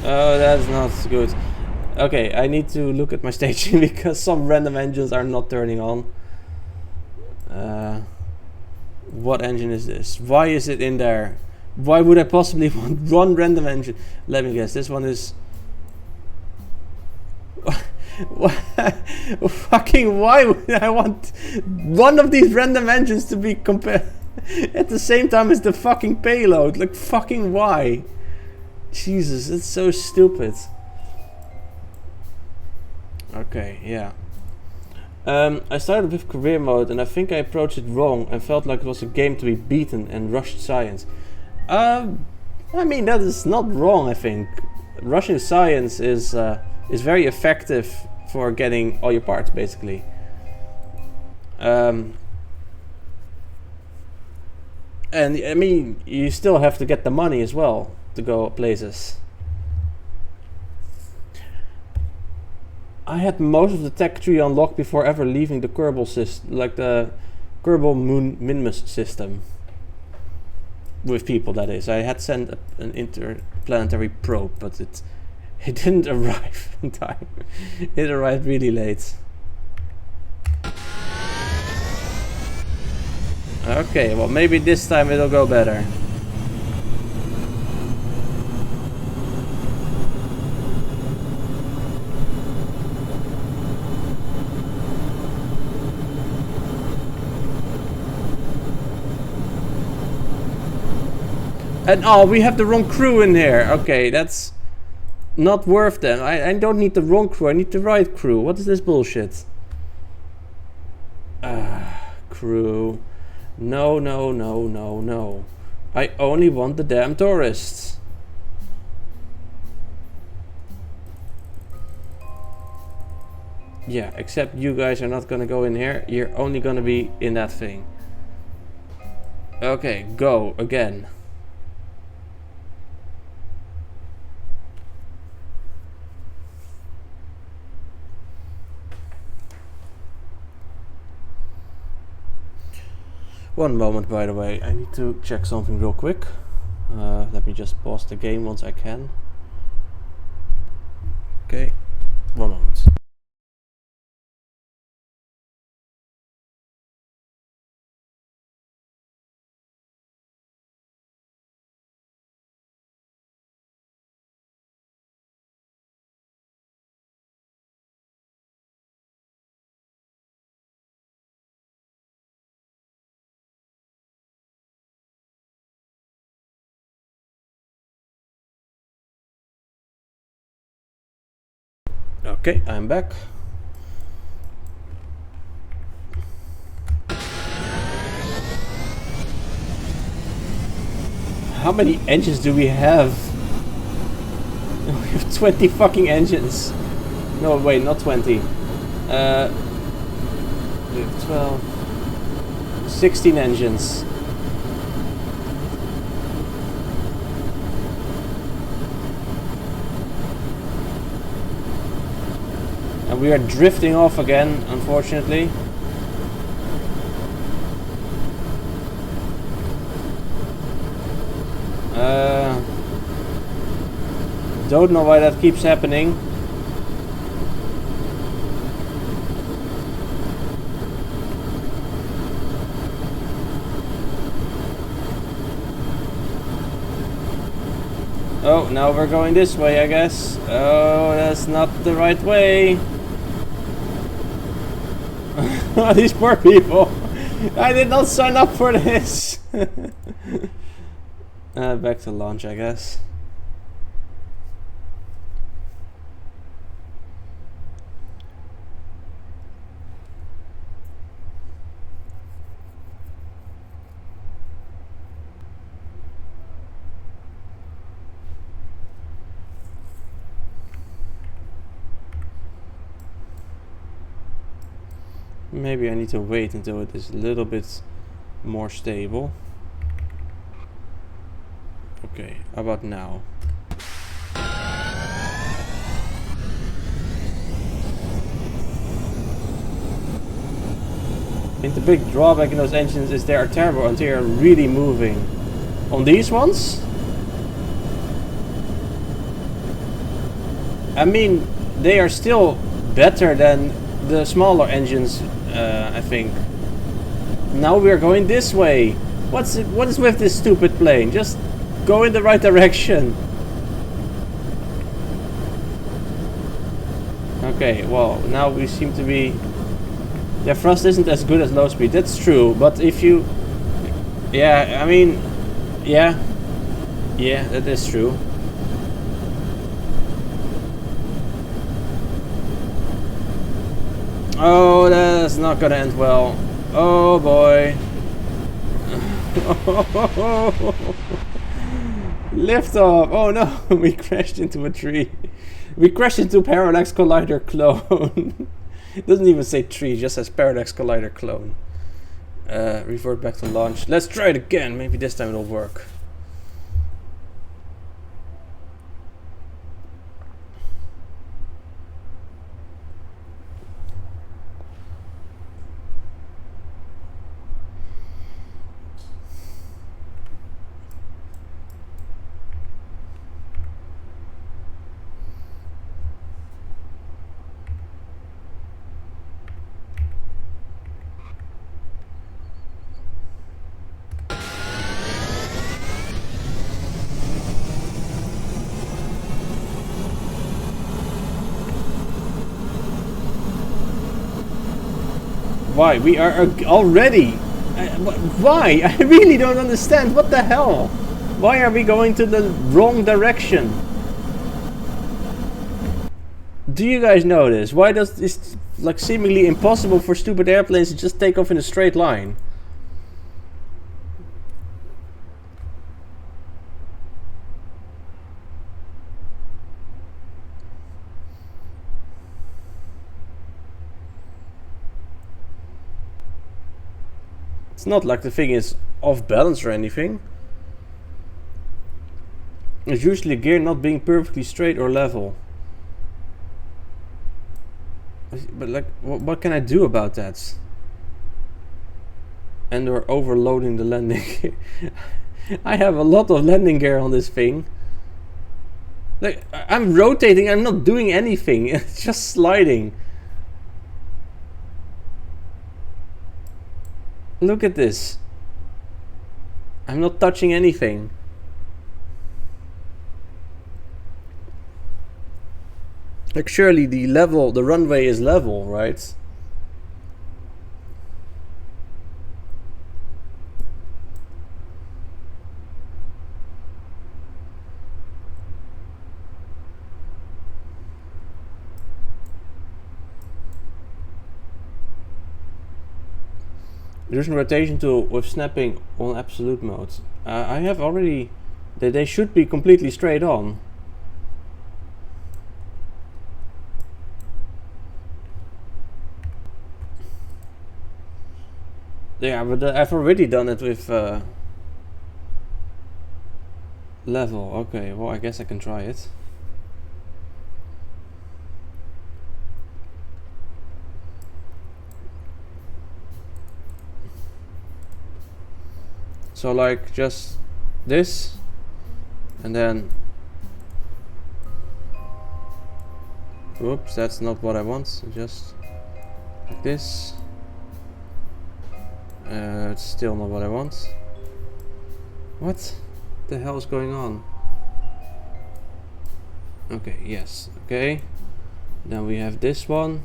Oh, that's not good. Okay, I need to look at my staging because some random engines are not turning on. What engine is this? Why is it in there? Why would I possibly want one random engine? Let me guess, this one is... Fucking why would I want one of these random engines to be compared at the same time as the fucking payload? Like, fucking why? Jesus, it's so stupid. Okay, yeah. I started with career mode and I think I approached it wrong and felt like it was a game to be beaten and rushed science. I mean, that is not wrong, I think. Rushing science is very effective for getting all your parts, basically. And I mean, you still have to get the money as well to go places. I had most of the tech tree unlocked before ever leaving the Kerbal system, like the Kerbal Minmus system. With people, that is. I had sent an interplanetary probe, but it didn't arrive in time. It arrived really late. Okay, well maybe this time it'll go better. And oh, we have the wrong crew in here. Okay, that's not worth them. I don't need the wrong crew, I need the right crew. What is this bullshit? Crew. No, no, no, no, no. I only want the damn tourists. Yeah, except you guys are not gonna go in here. You're only gonna be in that thing. Okay, go again. One moment, by the way, I need to check something real quick. Let me just pause the game once I can. Okay, one moment. Okay, I'm back. How many engines do we have? We have 20 fucking engines. No, wait, not 20. We have 12. 16 engines. And we are drifting off again, unfortunately. Don't know why that keeps happening. Oh, now we're going this way, I guess. Oh, that's not the right way. These poor people. I did not sign up for this. Back to launch, I guess. Maybe I need to wait until it is a little bit more stable. Okay, how about now? I think the big drawback in those engines is they are terrible until you're really moving. On these ones? I mean, they are still better than the smaller engines, I think. Now we are going this way. What is with this stupid plane? Just go in the right direction. Okay, well, now we seem to be... Yeah, thrust isn't as good as low speed, that's true, but if you... Yeah, I mean... Yeah, that is true. Oh, that's not gonna end well. Oh boy. Lift off. Oh no, we crashed into a tree. We crashed into a Parallax Collider clone. It doesn't even say tree, it just says Parallax Collider clone. Revert back to launch. Let's try it again. Maybe this time it'll work. Why? We are already... why? I really don't understand. What the hell? Why are we going to the wrong direction? Do you guys know this? Why does this like seemingly impossible for stupid airplanes to just take off in a straight line? It's not like the thing is off balance or anything. It's usually gear not being perfectly straight or level. But like, what can I do about that? And we're overloading the landing gear. I have a lot of landing gear on this thing. Like, I'm rotating, I'm not doing anything. It's just sliding. Look at this. I'm not touching anything. Like, surely the runway is level, right? Reducing rotation tool with snapping on absolute mode. I have already... They should be completely straight on. Yeah, but I've already done it with level. Okay, well, I guess I can try it. So like just this, and then, oops, that's not what I want. So just like this. It's still not what I want. What the hell is going on? Okay, yes, okay. Then we have this one.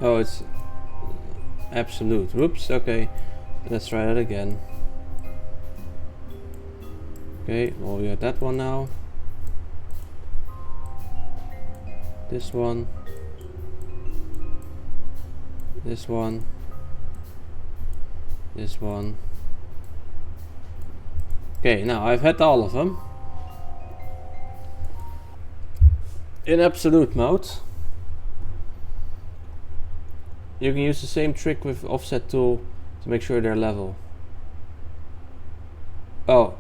Oh, it's absolute. Whoops, okay. Let's try that again. Okay, well, we got that one now. This one. This one. This one. Okay, now I've had all of them. In absolute mode. You can use the same trick with offset tool to make sure they're level. Oh,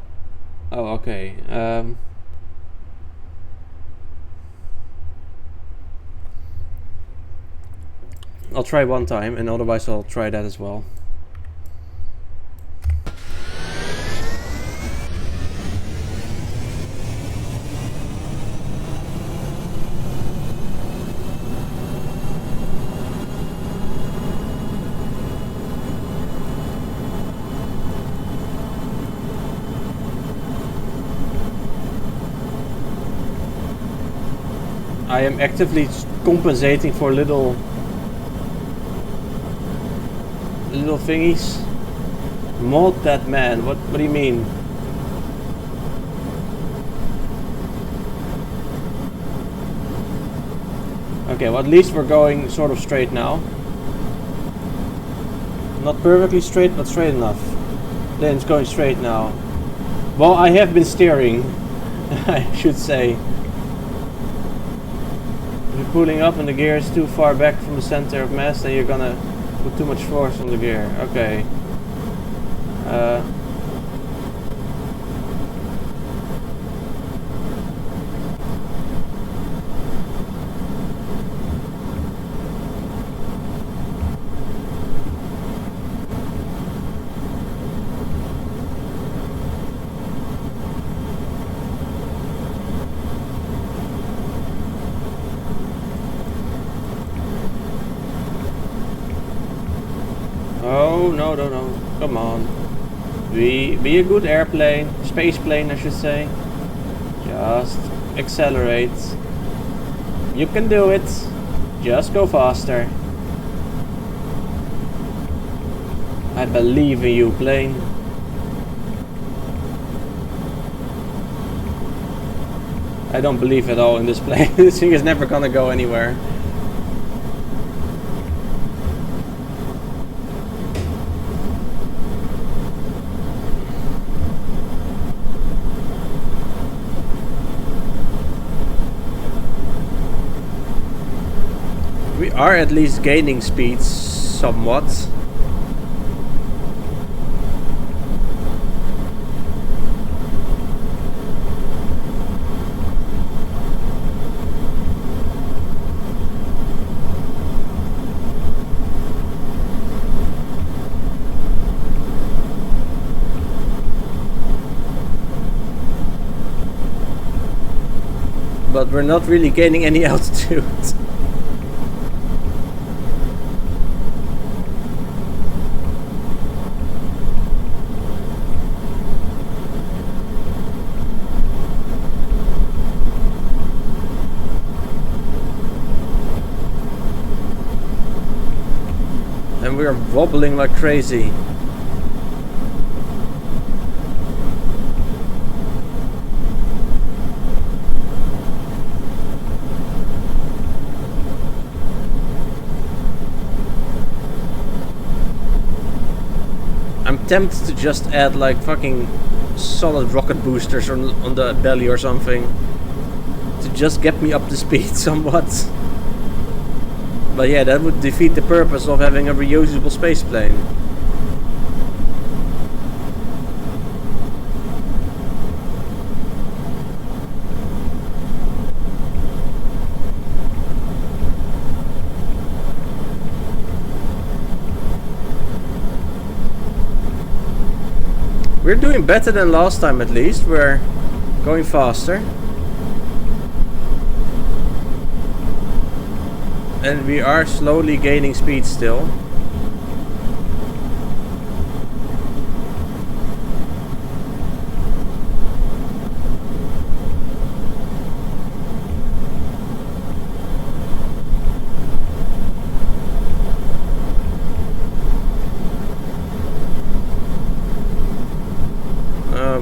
okay. I'll try one time, and otherwise I'll try that as well. I am actively compensating for little thingies. Mod that man. What do you mean? Okay, well, at least we're going sort of straight now. Not perfectly straight, but straight enough. Then it's going straight now. Well, I have been steering. I should say. If you're pulling up and the gear is too far back from the center of mass, then you're gonna put too much force on the gear. Okay. Oh, no, no, no. Come on. Be a good airplane. Space plane, I should say. Just accelerate. You can do it. Just go faster. I believe in you, plane. I don't believe at all in this plane. This thing is never gonna go anywhere. We are at least gaining speeds somewhat. But we're not really gaining any altitude. And we're wobbling like crazy. I'm tempted to just add like fucking solid rocket boosters on the belly or something to just get me up to speed somewhat. But yeah, that would defeat the purpose of having a reusable space plane. We're doing better than last time, at least. We're going faster. And we are slowly gaining speed still.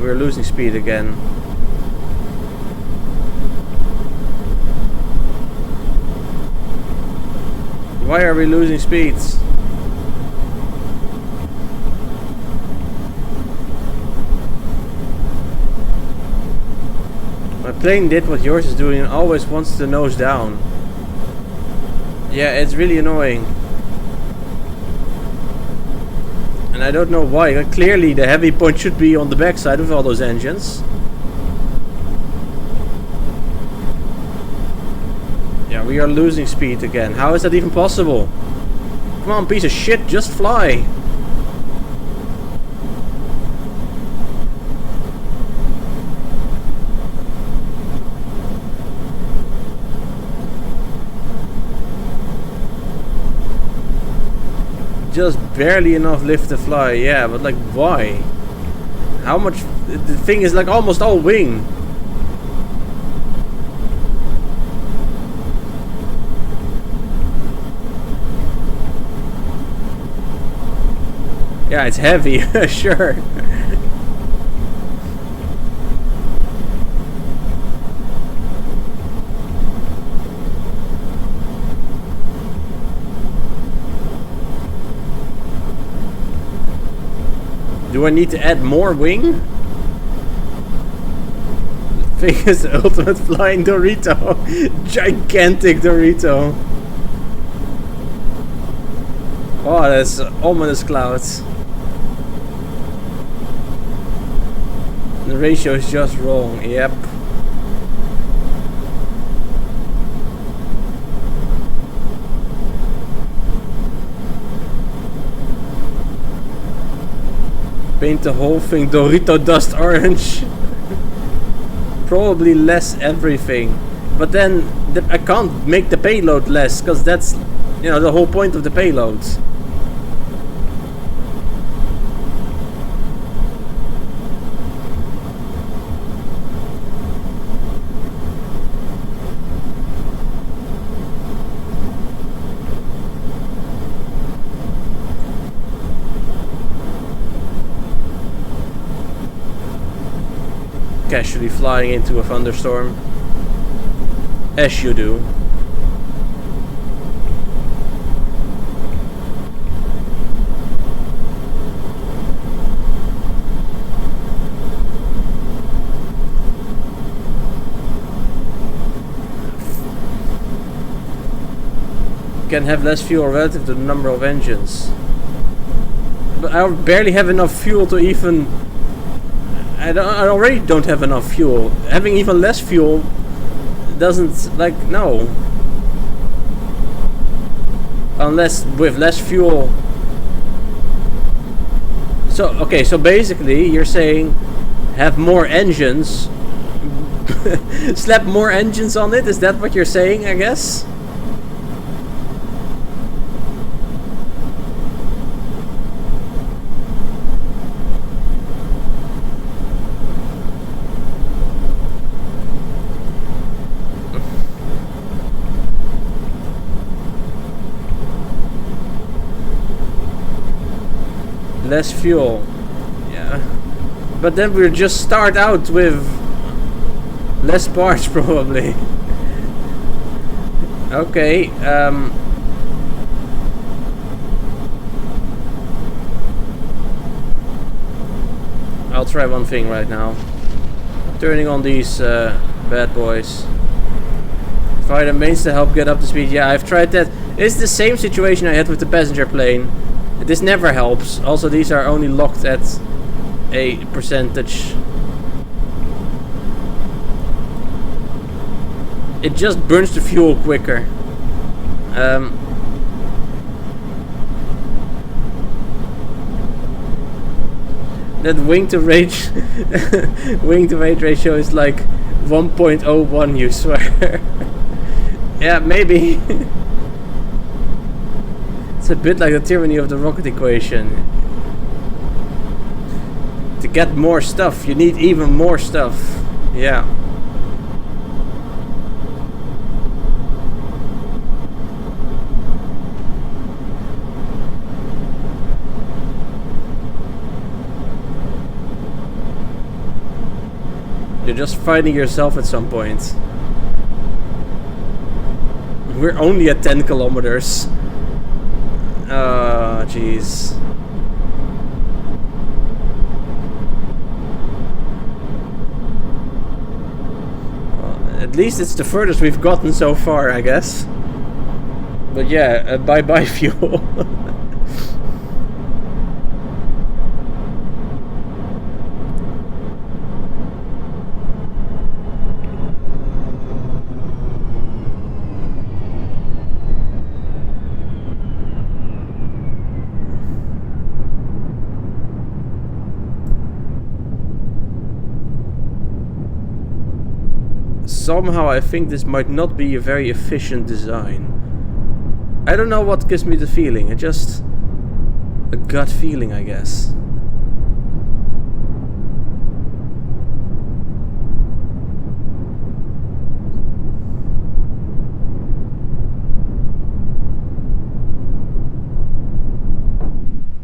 We're losing speed again. Why are we losing speeds? My plane did what yours is doing and always wants to nose down. Yeah, it's really annoying. And I don't know why. Like, clearly the heavy point should be on the backside with all those engines. Yeah, we are losing speed again. How is that even possible? Come on, piece of shit, just fly. Just barely enough lift to fly, yeah, but like why? How much? The thing is like almost all wing. Yeah, it's heavy, sure. Do I need to add more wing? Thing is the ultimate flying Dorito. Gigantic Dorito. Oh, that's ominous clouds. The ratio is just wrong. Yep. Paint the whole thing Dorito dust orange. Probably less everything, but then I can't make the payload less, because that's, you know, the whole point of the payloads. Casually flying into a thunderstorm, as you do. Can have less fuel relative to the number of engines, but I barely have enough fuel to even. I already don't have enough fuel. Having even less fuel doesn't, like, no. Unless with less fuel. So, okay, so basically you're saying have more engines. Slap more engines on it? Is that what you're saying, I guess? Less fuel, yeah, but then we'll just start out with less parts probably. Okay, I'll try one thing right now. Turning on these bad boys. Fire the mains to help get up to speed. Yeah, I've tried that. It's the same situation I had with the passenger plane. This never helps. Also, these are only locked at a percentage. It just burns the fuel quicker. That wing to range wing to weight ratio is like 1.01, you swear. Yeah, maybe. It's a bit like the tyranny of the rocket equation. To get more stuff, you need even more stuff. Yeah. You're just fighting yourself at some point. We're only at 10 kilometers. Oh, jeez. Well, at least it's the furthest we've gotten so far, I guess. But yeah, bye-bye fuel. Somehow I think this might not be a very efficient design. I don't know what gives me the feeling. It's just a gut feeling, I guess.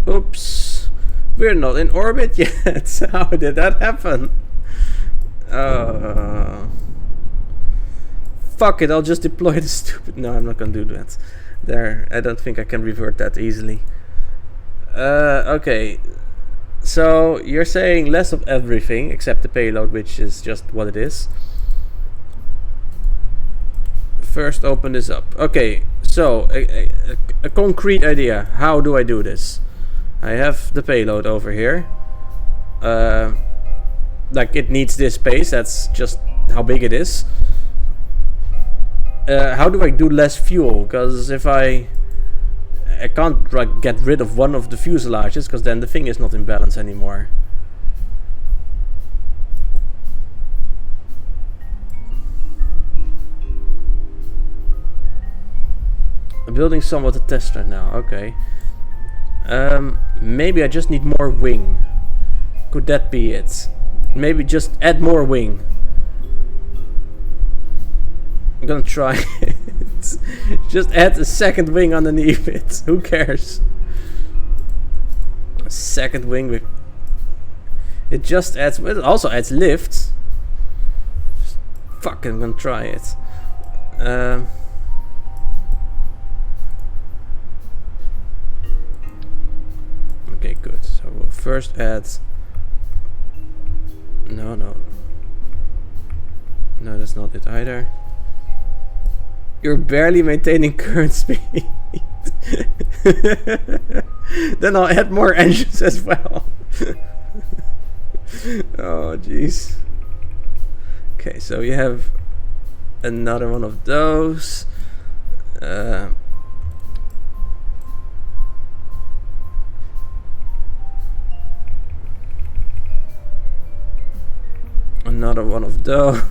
Oops. We're not in orbit yet. How did that happen? Fuck it, I'll just deploy the stupid... No, I'm not gonna do that. There, I don't think I can revert that easily. Okay. So, you're saying less of everything, except the payload, which is just what it is. first open this up. Okay, so a concrete idea. How do I do this? I have the payload over here. Like it needs this space. That's just how big it is. How do I do less fuel? Because if I can't like get rid of one of the fuselages, because then the thing is not in balance anymore. I'm building somewhat a test right now. Okay. Maybe I just need more wing. Could that be it? Maybe just add more wing. I'm gonna try it. Just add a second wing underneath it. Who cares? A second wing with... It just adds... It also adds lift. Fuck, I'm gonna try it. Okay, good. So we'll first add... No, that's not it either. You're barely maintaining current speed. Then I'll add more engines as well. Oh, jeez. Okay, so you have another one of those. Another one of those.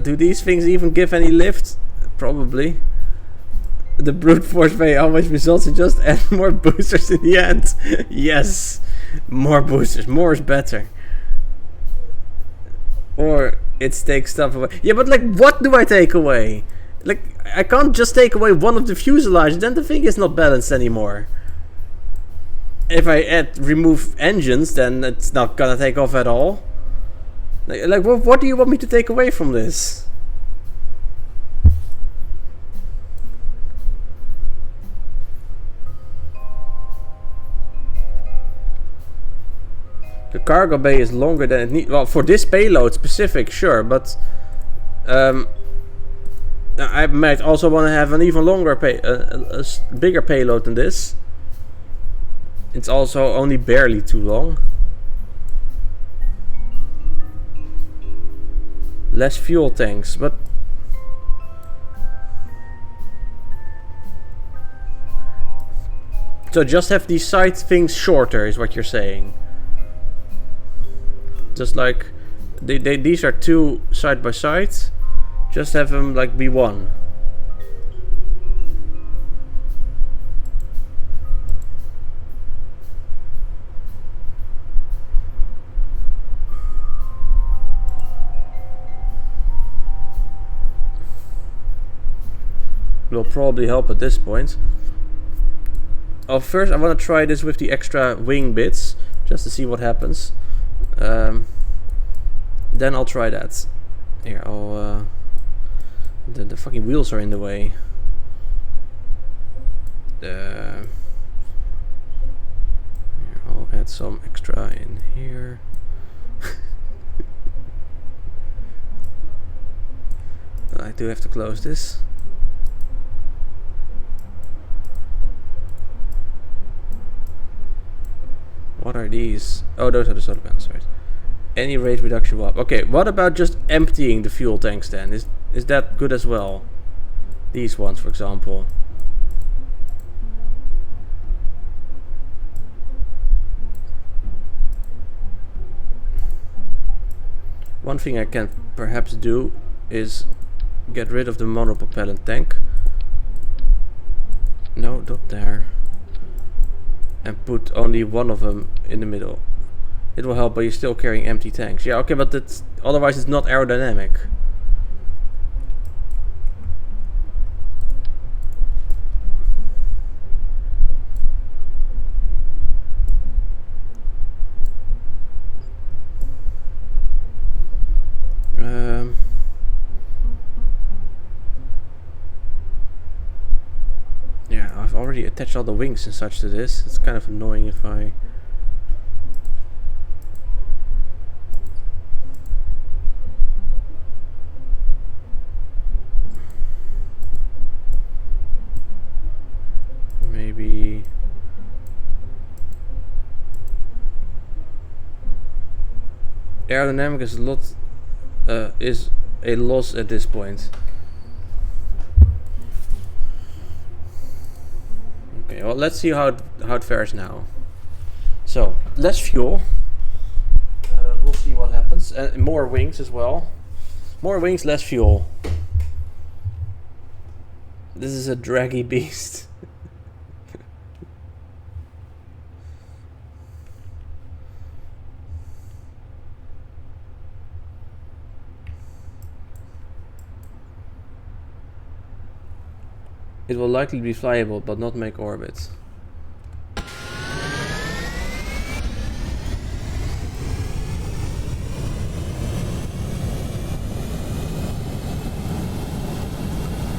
Do these things even give any lift? Probably. The brute force way always results in just add more boosters in the end. Yes, more boosters. More is better. Or it takes stuff away. Yeah, but like, what do I take away? Like, I can't just take away one of the fuselage. Then the thing is not balanced anymore. If I remove engines, then it's not gonna take off at all. Like what do you want me to take away from this? The cargo bay is longer than it needs. Well, for this payload specific, sure, but I might also want to have an even longer a bigger payload than this. It's also only barely too long. Less fuel tanks, but so just have these side things shorter is what you're saying. Just like these are two side by side. Just have them like be one. Will probably help at this point. Oh, first I want to try this with the extra wing bits, just to see what happens. Then I'll try that. Here, I'll... the fucking wheels are in the way. Here, I'll add some extra in here. I do have to close this. What are these? Oh, those are the solar panels, right? Any rate reduction will up. Okay, what about just emptying the fuel tanks then? Is that good as well? These ones, for example. One thing I can perhaps do is get rid of the monopropellant tank. No, not there. And put only one of them in the middle. It will help, but you're still carrying empty tanks. Yeah, okay, but that's, otherwise it's not aerodynamic. Yeah, I've already attached all the wings and such to this. It's kind of annoying if I... aerodynamic is a loss at this point. Okay, well, let's see how it fares now. So, less fuel. We'll see what happens. And more wings as well. More wings, less fuel. This is a draggy beast. It will likely be flyable, but not make orbit.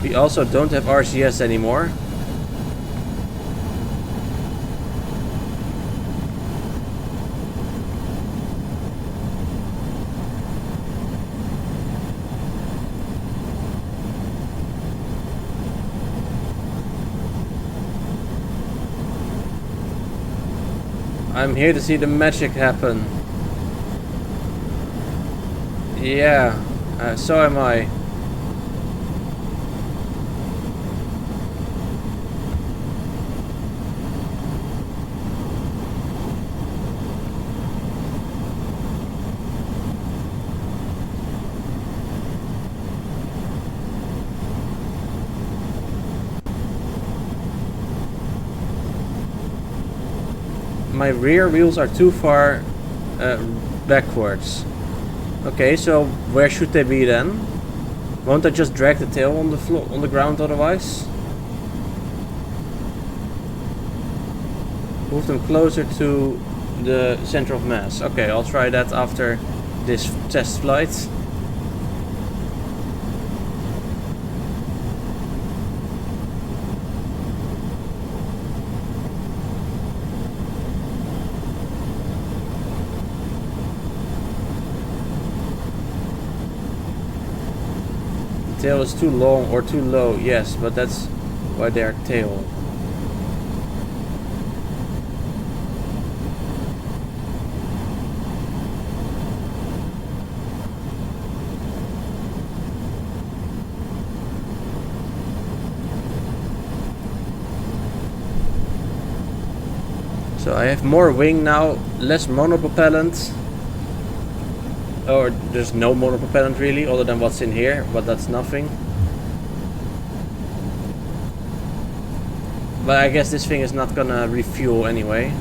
We also don't have RCS anymore. I'm here to see the magic happen. Yeah, so am I. My rear wheels are too far backwards. Okay, so where should they be then? Won't I just drag the tail on the floor, on the ground otherwise? Move them closer to the center of mass. Okay, I'll try that after this test flight. Tail is too long or too low, yes, but that's why they're tail. So I have more wing now, less monopropellant. Or there's no monopropellant really, other than what's in here, but that's nothing. But I guess this thing is not gonna refuel anyway.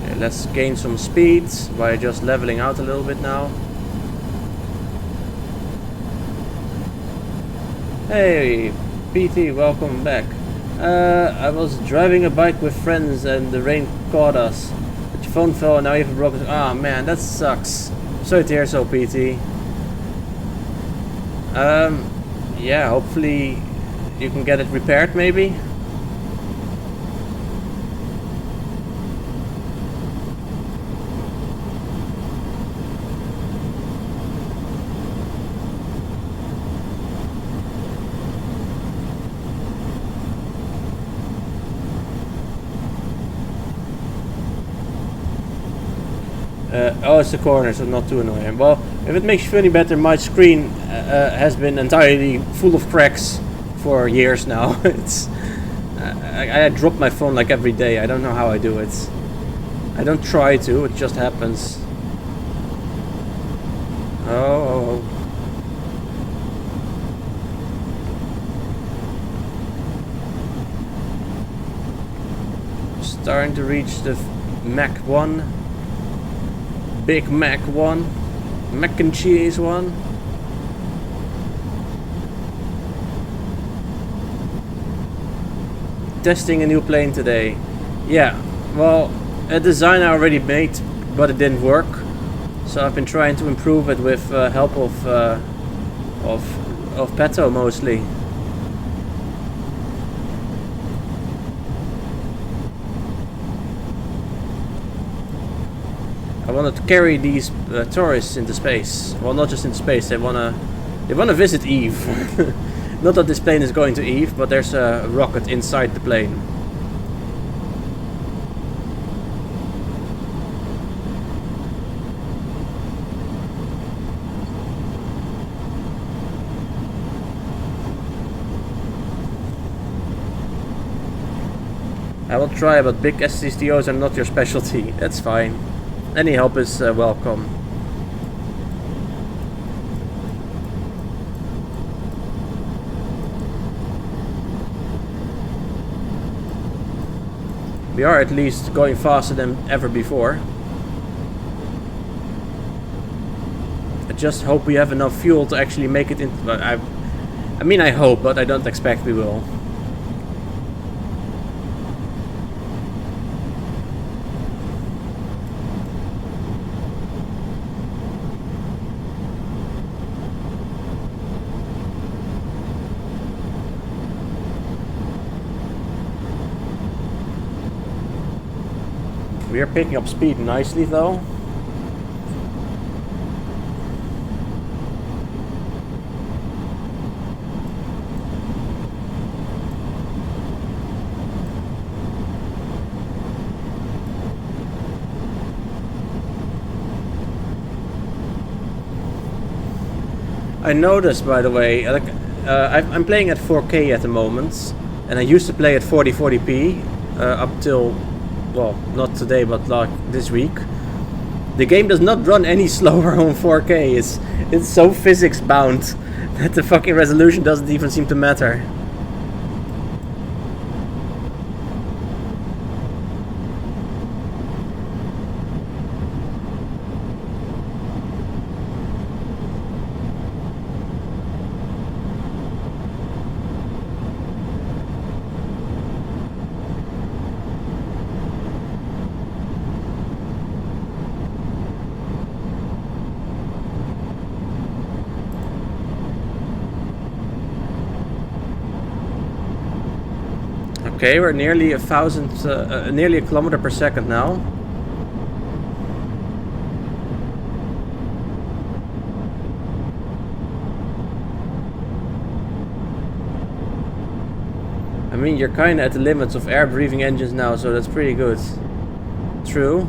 Okay, let's gain some speed by just leveling out a little bit now. Hey, PT, welcome back. I was driving a bike with friends and the rain caught us. But your phone fell and now you have a broken... Ah, man, that sucks. Sorry to hear so, PT. Yeah, hopefully you can get it repaired, maybe? Oh, it's the corner, so not too annoying. Well, if it makes you feel any better, my screen has been entirely full of cracks for years now. I drop my phone like every day. I don't know how I do it. I don't try to, it just happens. Oh. Starting to reach the Mach 1. Big Mac 1, mac and cheese 1. Testing a new plane today. Yeah, well, a design I already made, but it didn't work. So I've been trying to improve it with help of Petto mostly. I wanted to carry these tourists into space. Well, not just into space. They wanna visit Eve. Not that this plane is going to Eve, but there's a rocket inside the plane. I will try, but big SCTOs are not your specialty. That's fine. Any help is welcome. We are at least going faster than ever before. I just hope we have enough fuel to actually make it in. I mean, I hope, but I don't expect we will. We are picking up speed nicely though. I noticed, by the way, like I'm playing at 4K at the moment, and I used to play at 4040p up till, well, not today, but like this week. The game does not run any slower on 4K. It's so physics bound that the fucking resolution doesn't even seem to matter. Okay, we're nearly nearly a kilometer per second now. I mean, you're kind of at the limits of air-breathing engines now, so that's pretty good. True.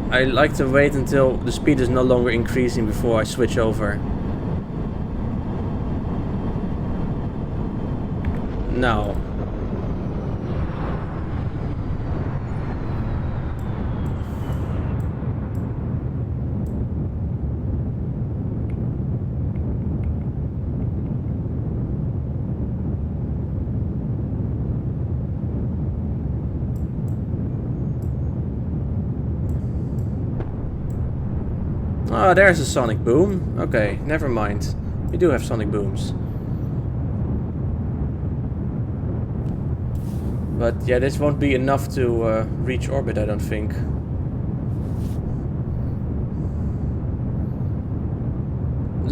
I like to wait until the speed is no longer increasing before I switch over. No. Oh, there's a sonic boom. Okay, never mind. We do have sonic booms. But yeah, this won't be enough to reach orbit, I don't think.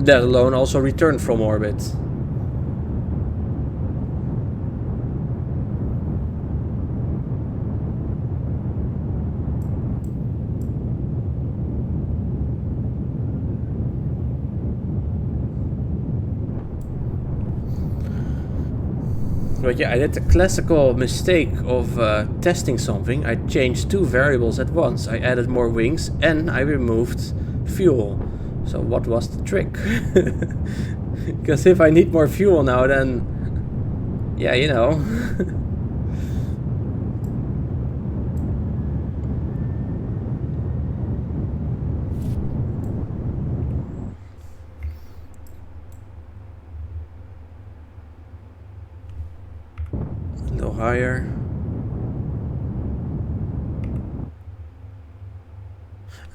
Let alone also return from orbit. But yeah, I did the classical mistake of testing something. I changed two variables at once. I added more wings and I removed fuel. So what was the trick? Because if I need more fuel now, then yeah, you know. Higher.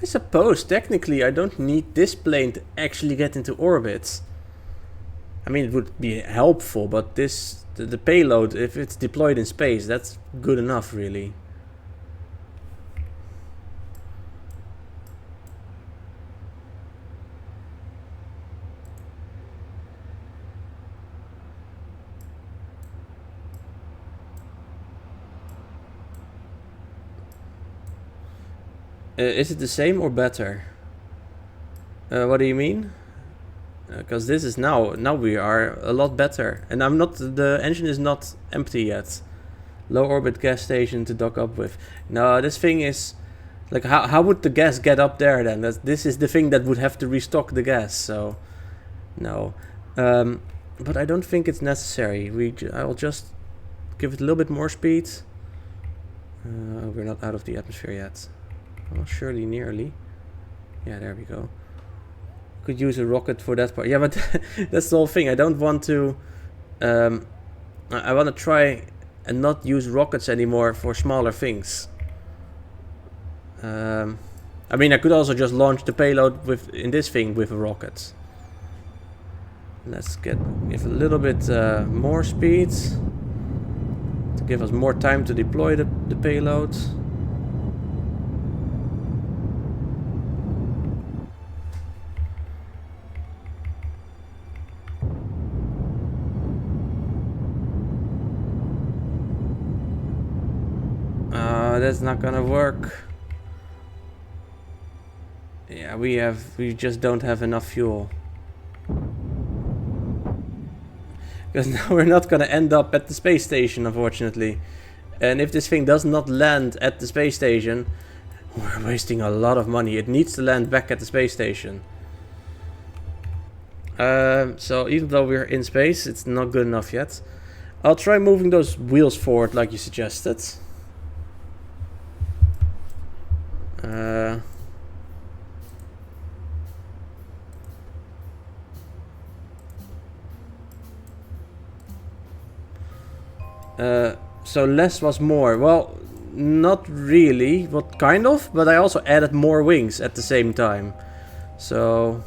I suppose technically I don't need this plane to actually get into orbit. I mean, it would be helpful, but the payload, if it's deployed in space, that's good enough, really. Is it the same or better? What do you mean? Because this is now we are a lot better, and the engine is not empty yet. Low orbit gas station to dock up with. No, this thing is like, how would the gas get up there then? This is the thing that would have to restock the gas. So no. But I don't think it's necessary. I'll just give it a little bit more speed. We're not out of the atmosphere yet. Well, surely nearly. Yeah, there we go. Could use a rocket for that part. Yeah, but that's the whole thing. I don't want to... I want to try and not use rockets anymore for smaller things. I mean, I could also just launch the payload in this thing with a rocket. Let's give a little bit more speed to give us more time to deploy the payload. That's not gonna work. Yeah, we just don't have enough fuel. Because now we're not gonna end up at the space station, unfortunately. And if this thing does not land at the space station, we're wasting a lot of money. It needs to land back at the space station. So even though we're in space, it's not good enough yet. I'll try moving those wheels forward like you suggested. So less was more. Well, not really. What kind of? But I also added more wings at the same time. So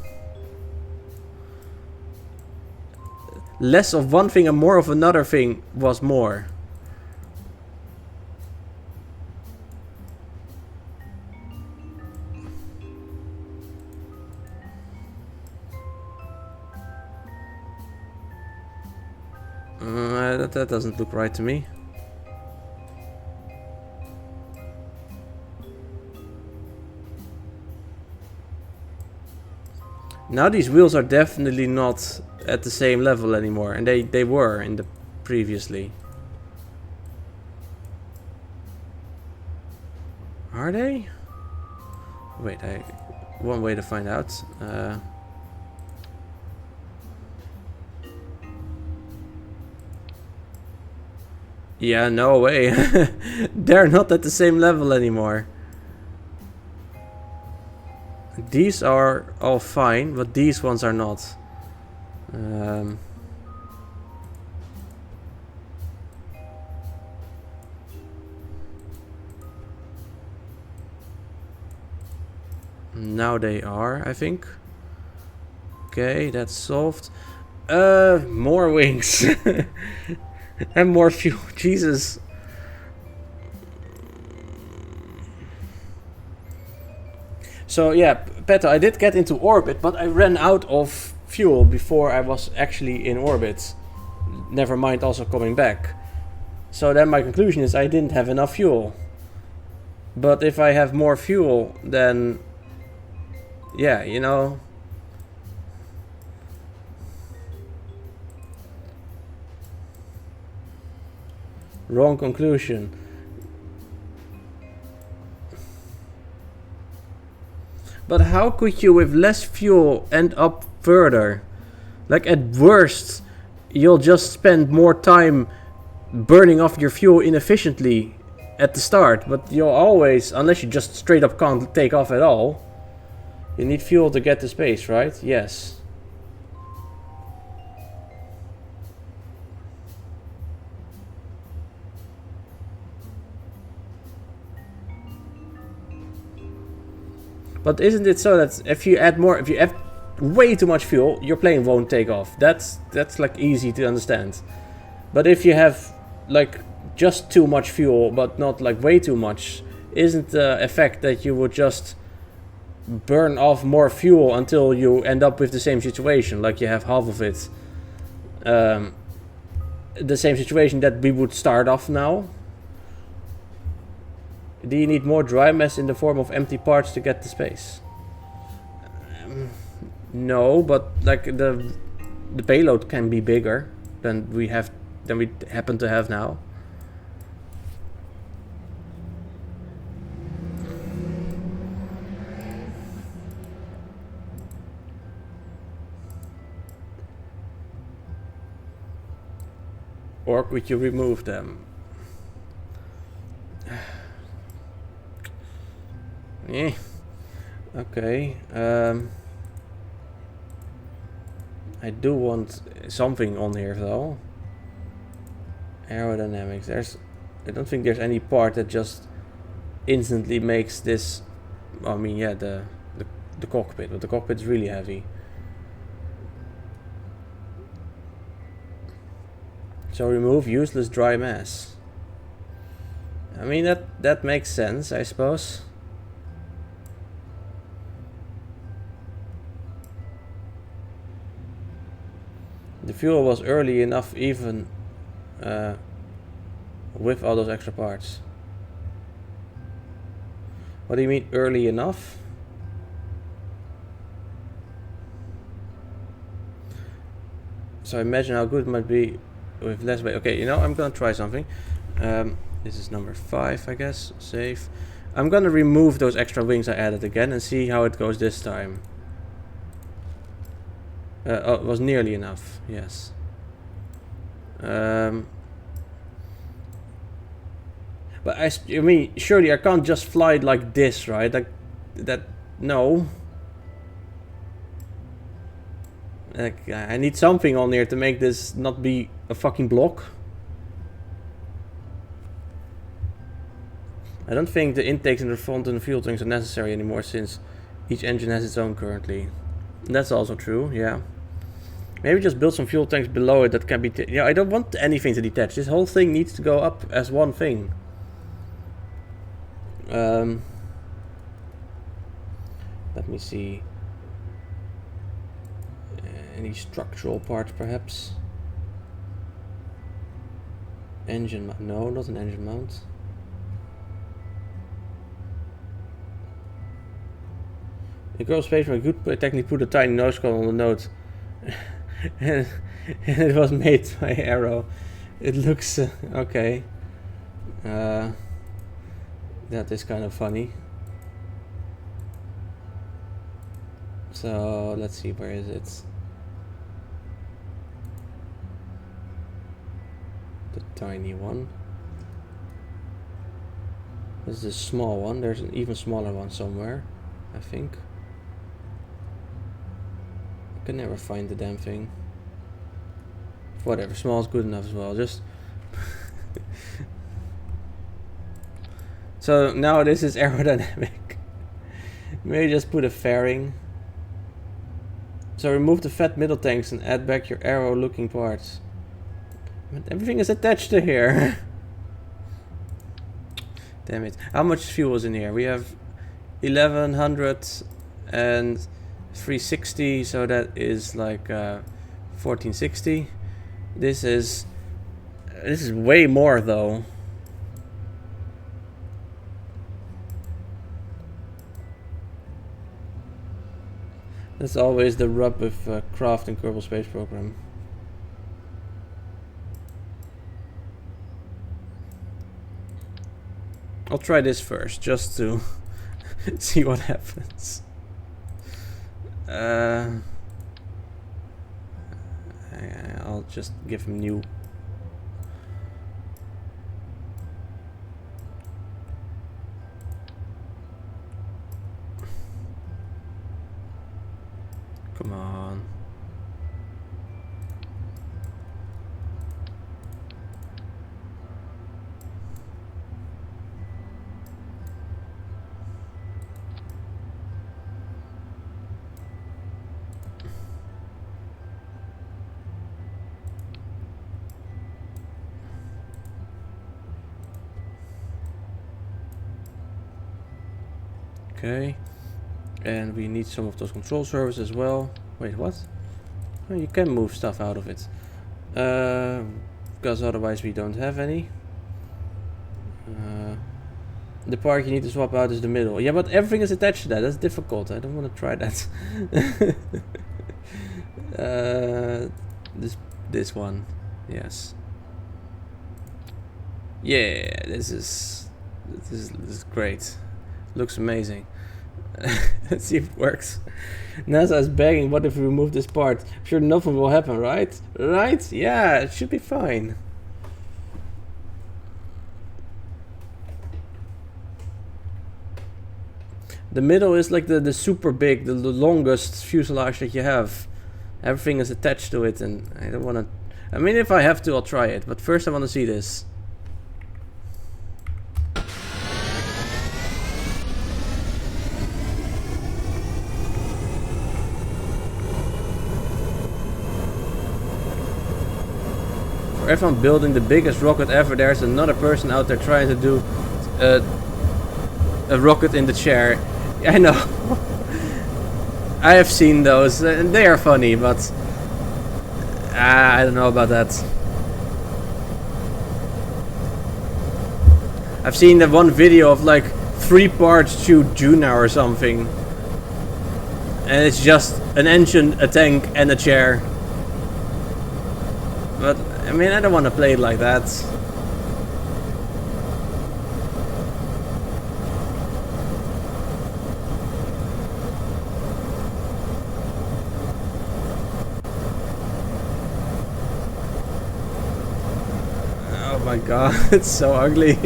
less of one thing and more of another thing was more. That doesn't look right to me. Now these wheels are definitely not at the same level anymore, and they were in the previously. Are they? Wait, one way to find out. Yeah, no way. They're not at the same level anymore. These are all fine, but these ones are not. Now they are, I think. Okay, that's solved. More wings. And more fuel. Jesus. So yeah, Peto, I did get into orbit, but I ran out of fuel before I was actually in orbit. Never mind also coming back. So then my conclusion is I didn't have enough fuel. But if I have more fuel, then... yeah, you know... wrong conclusion. But how could you with less fuel end up further? Like at worst, you'll just spend more time burning off your fuel inefficiently at the start. But you'll always, unless you just straight up can't take off at all, you need fuel to get to space, right? Yes. But isn't it so that if you add way too much fuel, your plane won't take off? That's like easy to understand. But if you have like just too much fuel, but not like way too much, isn't the effect that you would just burn off more fuel until you end up with the same situation, like you have half of it? The same situation that we would start off now. Do you need more dry mass in the form of empty parts to get to space? No, but like the payload can be bigger than we happen to have now. Or could you remove them? Yeah. Okay. I do want something on here though. Aerodynamics. I don't think there's any part that just instantly makes this. I mean, yeah, the cockpit, but the cockpit's really heavy. So remove useless dry mass. I mean, that makes sense, I suppose. The fuel was early enough even with all those extra parts. What do you mean early enough? So imagine how good it might be with less weight. Okay, you know, I'm gonna try something. This is number 5, I guess. Save. I'm gonna remove those extra wings I added again and see how it goes this time. Oh, it was nearly enough. Yes. But I mean, surely I can't just fly it like this, right? Like that. No. Like, I need something on here to make this not be a fucking block. I don't think the intakes in the front and the fuel tanks are necessary anymore since each engine has its own currently. And that's also true, yeah. Maybe just build some fuel tanks below it that can be... Yeah, I don't want anything to detach. This whole thing needs to go up as one thing. Let me see. Any structural parts, perhaps? Engine... No, not an engine mount. In Kerbal Space, I could technically put a tiny nose cone on the note. and it was made by Arrow. It looks okay. That is kind of funny. So let's see, where is it? The tiny one. This is a small one. There's an even smaller one somewhere, I think. I can never find the damn thing. Whatever, small is good enough as well. Just so now this is aerodynamic. Maybe just put a fairing. So remove the fat middle tanks and add back your arrow looking parts. But everything is attached to here. Damn it. How much fuel is in here? We have 1100 and 360, so that is like 1460. This is way more though. That's always the rub with Craft and Kerbal Space Program. I'll try this first, just to see what happens. I'll just give him new. Come on. Okay, and we need some of those control servers as well. Wait, what? Oh, you can move stuff out of it. Because otherwise we don't have any. The part you need to swap out is the middle. Yeah, but everything is attached to that. That's difficult. I don't want to try that. This one. Yes. Yeah, this is great. Looks amazing. Let's see if it works. NASA is begging, what if we remove this part? I'm sure nothing will happen, right? Right? Yeah, it should be fine. The middle is like the super big, the longest fuselage that you have. Everything is attached to it, and I don't want to... I mean, if I have to, I'll try it. But first I want to see this. For everyone building the biggest rocket ever, there's another person out there trying to do a rocket in the chair. I know. I have seen those, and they are funny, but I don't know about that. I've seen that one video of like 3 parts to Juna or something, and it's just an engine, a tank, and a chair. But I mean, I don't want to play it like that. Oh my god, it's so ugly.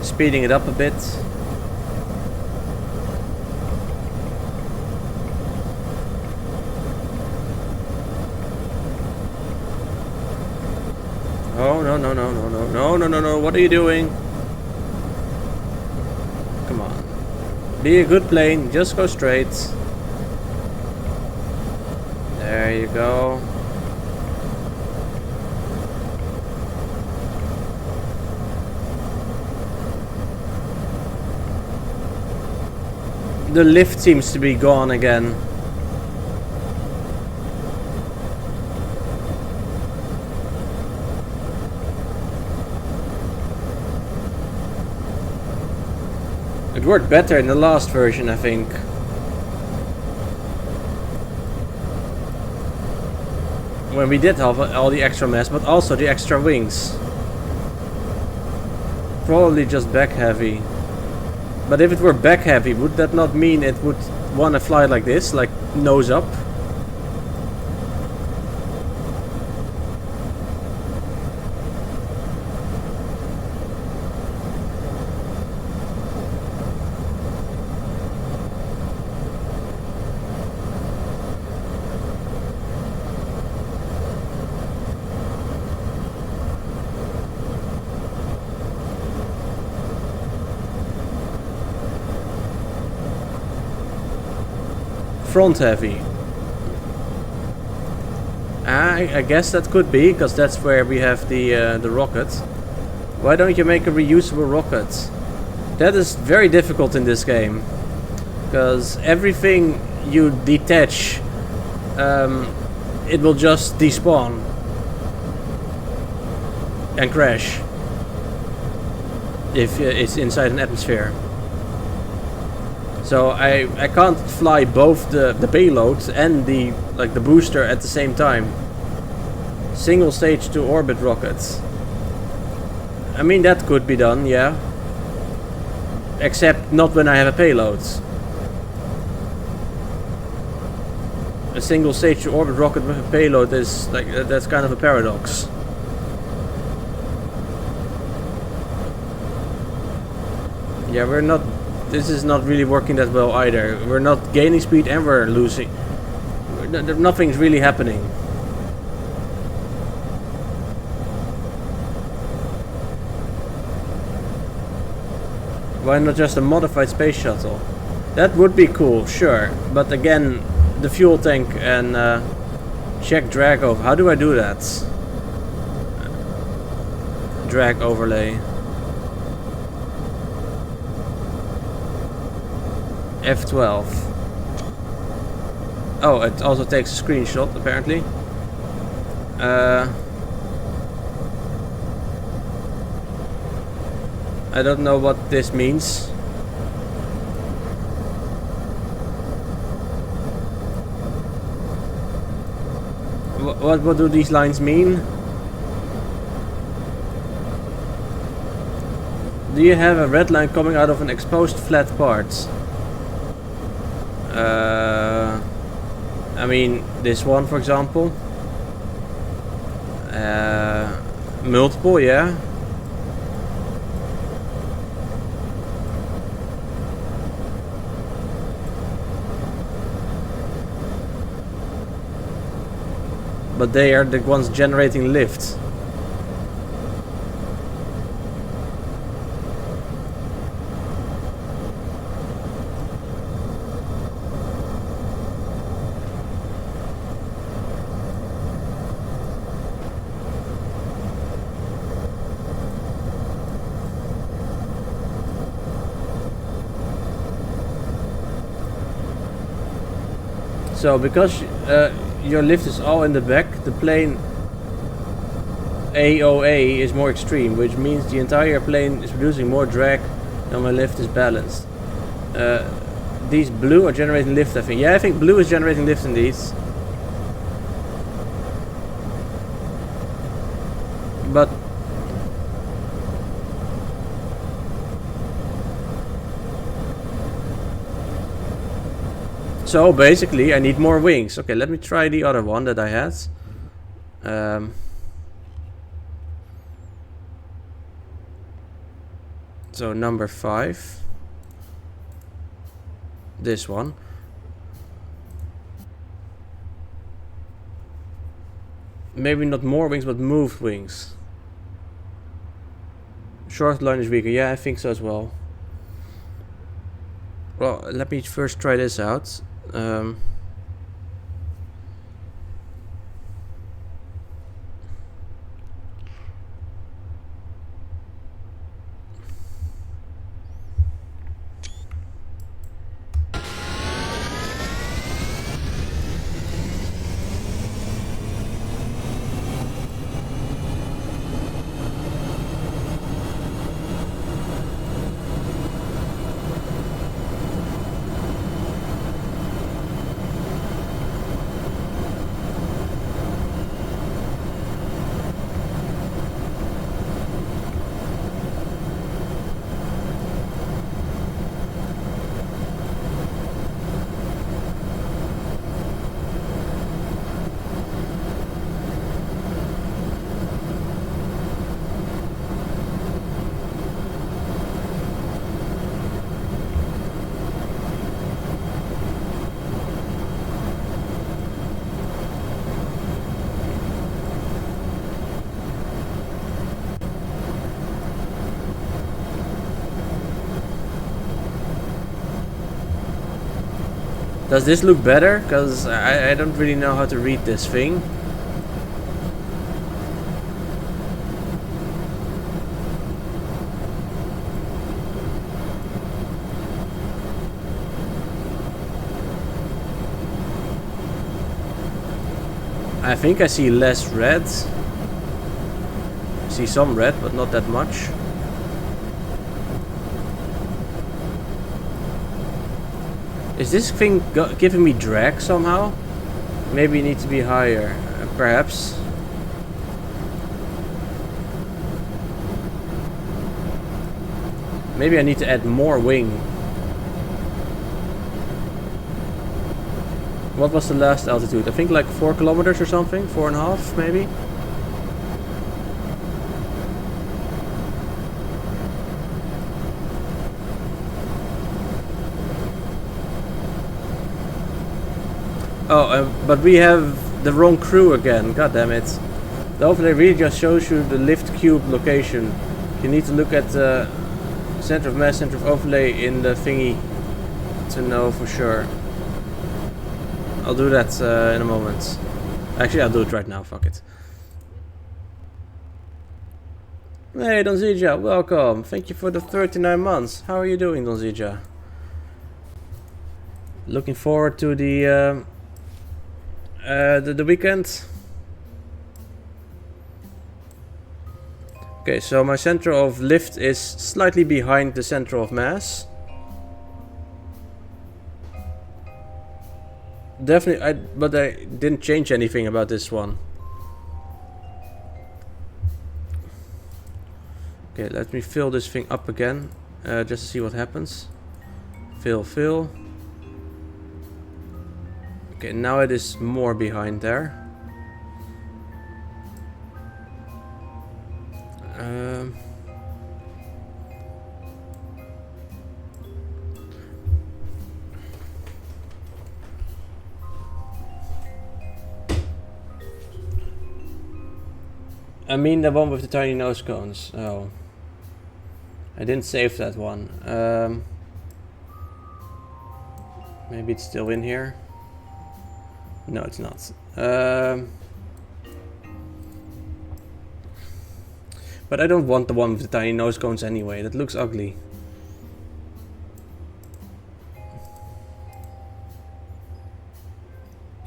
Speeding it up a bit. Oh, no, what are you doing? Come on. Be a good plane, just go straight. There you go. The lift seems to be gone again. It worked better in the last version, I think. When we did have all the extra mass, but also the extra wings. Probably just back heavy. But if it were back heavy, would that not mean it would want to fly like this, like nose up? Front heavy. I guess that could be, because that's where we have the rocket. Why don't you make a reusable rocket? That is very difficult in this game, because everything you detach, it will just despawn and crash if it's inside an atmosphere. So I can't fly both the payload and the booster at the same time. Single stage to orbit rockets. I mean, that could be done, yeah. Except not when I have a payload. A single stage to orbit rocket with a payload is like that's kind of a paradox. Yeah, we're not. This is not really working that well either. We're not gaining speed and we're losing. Nothing's really happening. Why not just a modified space shuttle? That would be cool, sure. But again, the fuel tank and check drag over. How do I do that? Drag overlay. F12. Oh, it also takes a screenshot apparently. I don't know what this means. What do these lines mean? Do you have a red line coming out of an exposed flat part? I mean, this one, for example. Multiple, yeah. But they are the ones generating lift. So because your lift is all in the back, the plane AOA is more extreme, which means the entire plane is producing more drag than my lift is balanced. These blue are generating lift, I think. Yeah, I think blue is generating lift in these. But so basically I need more wings. Okay, let me try the other one that I had. So number 5. This one. Maybe not more wings, but moved wings. Short line is weaker. Yeah, I think so as well. Well, let me first try this out. Does this look better? Because I don't really know how to read this thing. I think I see less red. I see some red, but not that much. Is this thing giving me drag somehow? Maybe it needs to be higher, perhaps. Maybe I need to add more wing. What was the last altitude? I think like 4 kilometers or something, 4.5 maybe. Oh, but we have the wrong crew again. God damn it! The overlay really just shows you the lift cube location. You need to look at the center of mass, center of overlay in the thingy to know for sure. I'll do that in a moment. Actually, I'll do it right now. Fuck it. Hey, Donzija, welcome. Thank you for the 39 months. How are you doing, Donzija? Looking forward to the weekend. Okay, so my center of lift is slightly behind the center of mass. definitely. But I didn't change anything about this one. Okay, let me fill this thing up again, just to see what happens. Fill. Okay, now it is more behind there. I mean the one with the tiny nose cones. Oh. I didn't save that one. Maybe it's still in here. No, it's not. But I don't want the one with the tiny nose cones anyway. That looks ugly.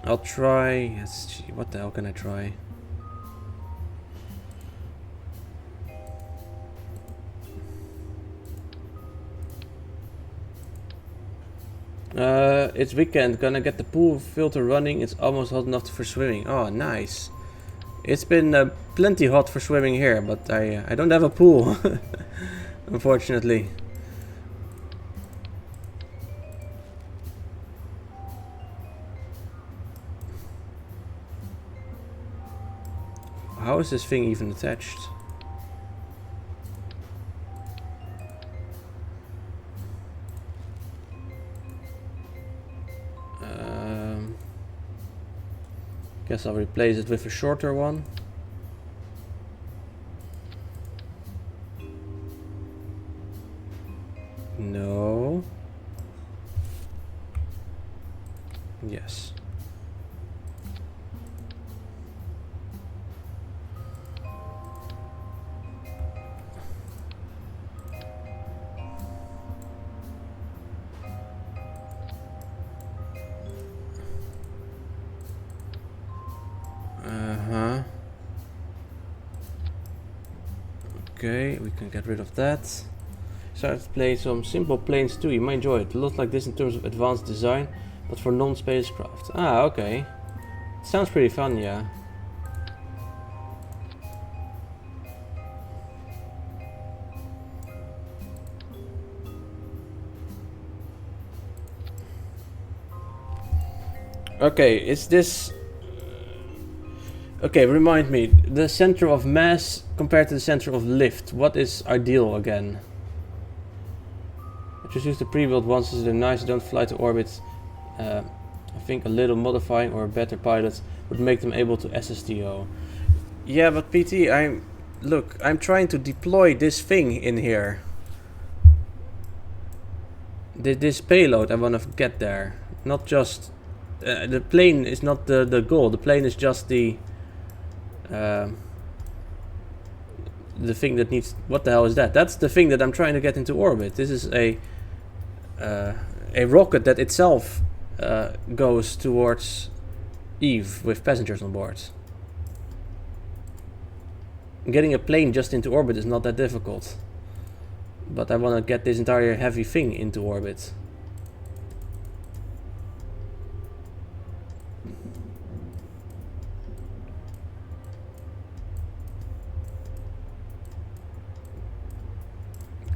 I'll try. Let's see, what the hell can I try? It's weekend, gonna get the pool filter running. It's almost hot enough for swimming. Oh, nice. It's been plenty hot for swimming here, but I don't have a pool, unfortunately. How is this thing even attached? Guess I'll replace it with a shorter one. No. Yes. Okay, we can get rid of that. Start to play some simple planes too. You might enjoy it. A lot like this in terms of advanced design, but for non-spacecraft. Ah, okay. Sounds pretty fun, yeah. Okay, is this... Okay, remind me, the center of mass compared to the center of lift, what is ideal again? I just use the pre-built ones as they're nice, don't fly to orbit. I think a little modifying or a better pilot would make them able to SSTO. Yeah, but PT, I'm trying to deploy this thing in here. This payload I want to get there, not just... the plane is not the goal, the plane is just the thing that needs... What the hell is that? That's the thing that I'm trying to get into orbit. This is a rocket that itself goes towards Eve with passengers on board. Getting a plane just into orbit is not that difficult. But I want to get this entire heavy thing into orbit.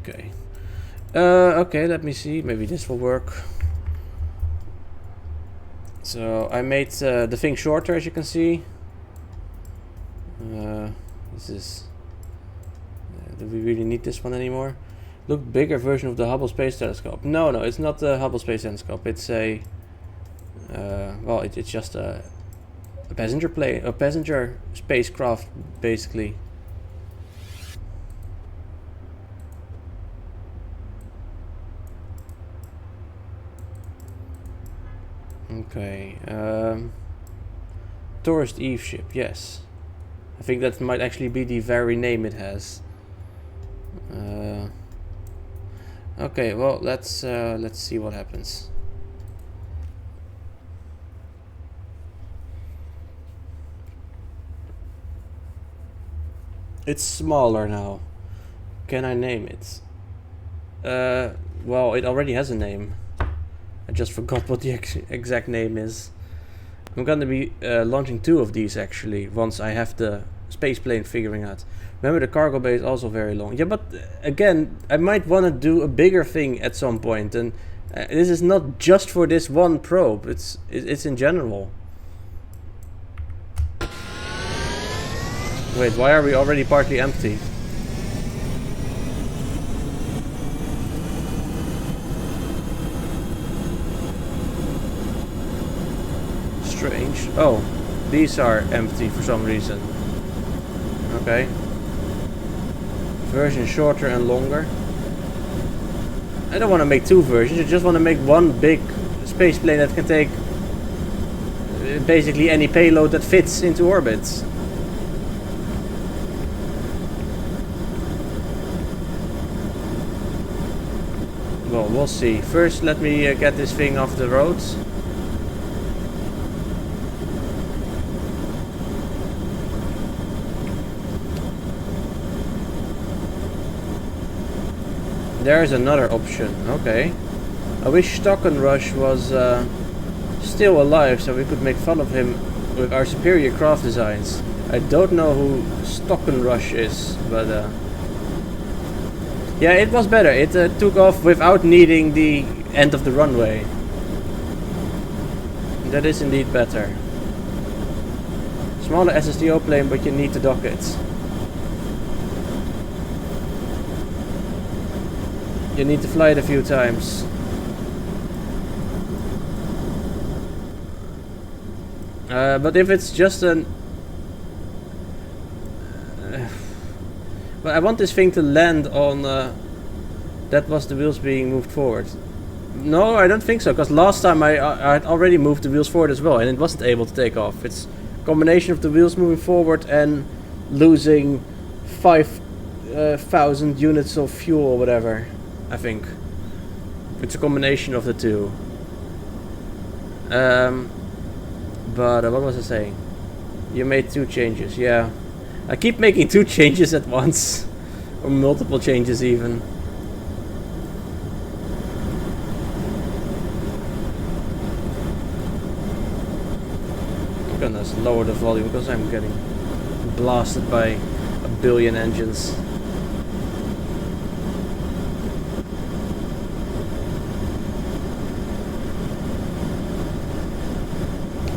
Okay. Okay, let me see. Maybe this will work. So I made the thing shorter, as you can see. This is... do we really need this one anymore? Look, bigger version of the Hubble Space Telescope. No, it's not the Hubble Space Telescope. It's a... well, it's just a passenger plane, a passenger spacecraft, basically. Okay, Tourist Eve ship, yes. I think that might actually be the very name it has. Okay, well, let's see what happens. It's smaller now. Can I name it? Well, it already has a name. I just forgot what the exact name is. I'm gonna be launching 2 of these actually once I have the space plane figuring out. Remember, the cargo bay is also very long. Yeah, but again, I might want to do a bigger thing at some point, and this is not just for this one probe. It's in general. Wait, why are we already partly empty? Strange. Oh, these are empty for some reason. Okay. Version shorter and longer. I don't want to make 2 versions, I just want to make one big space plane that can take basically any payload that fits into orbit. Well, we'll see. First, let me get this thing off the roads. There's another option. Okay. I wish Stocken Rush was still alive so we could make fun of him with our superior craft designs. I don't know who Stocken Rush is, but yeah, it was better. It took off without needing the end of the runway. That is indeed better. Smaller SSTO plane, but you need to dock it. You need to fly it a few times. But if it's just an... but I want this thing to land on... that was the wheels being moved forward. No, I don't think so, because last time I had already moved the wheels forward as well, and it wasn't able to take off. It's a combination of the wheels moving forward and losing 5,000 units of fuel or whatever, I think. It's a combination of the two. But what was I saying? You made 2 changes, yeah. I keep making 2 changes at once. Or multiple changes even. I'm gonna lower the volume because I'm getting blasted by a billion engines.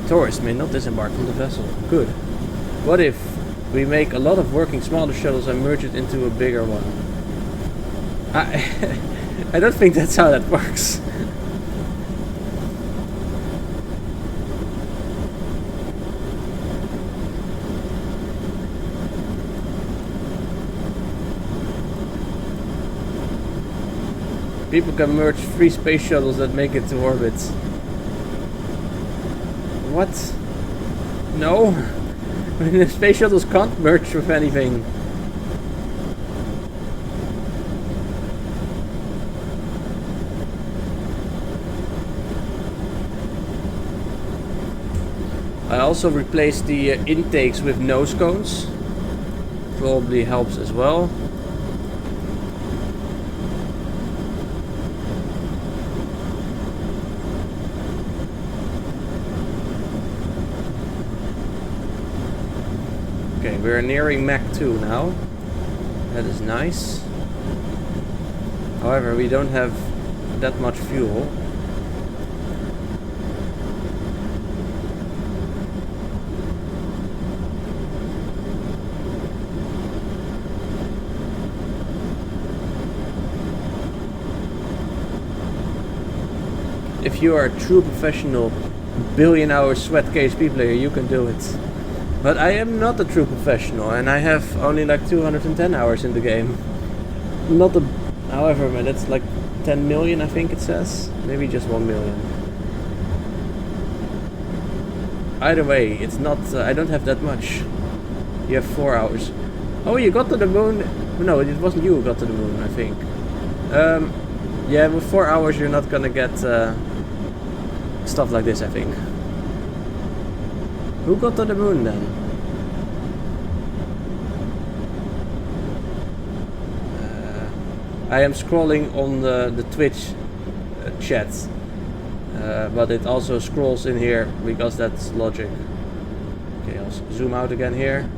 Tourists may not disembark from the vessel. Good. What if we make a lot of working smaller shuttles and merge it into a bigger one? I don't think that's how that works. People can merge 3 space shuttles that make it to orbit. What? No? The space shuttles can't merge with anything. I also replaced the intakes with nose cones. Probably helps as well. Okay, we're nearing Mach 2 now. That is nice. However, we don't have that much fuel. If you are a true professional billion-hour sweat KSP player, you can do it. But I am not a true professional, and I have only like 210 hours in the game. Not a... However, man, that's like 10 million, I think it says. Maybe just 1 million. Either way, it's not... I don't have that much. You have 4 hours. Oh, you got to the moon? No, it wasn't you who got to the moon, I think. Yeah, with 4 hours you're not gonna get stuff like this, I think. Who got to the moon then? I am scrolling on the Twitch chat. But it also scrolls in here because that's logic. Okay, I'll zoom out again here.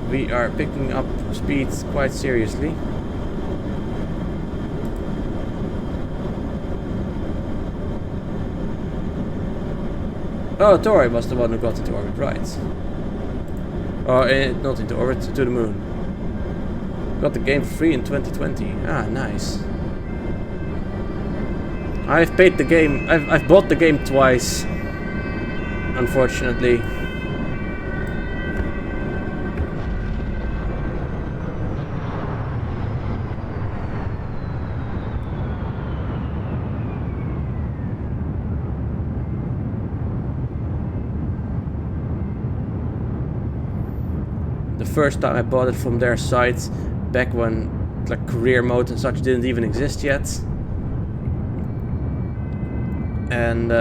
We are picking up speed quite seriously. Oh, Tori was the one who got into orbit, right. Oh, not into orbit, to the moon. Got the game free in 2020. Ah, nice. I've paid the game, I've bought the game twice, unfortunately. The first time I bought it from their site, back when like career mode and such didn't even exist yet. And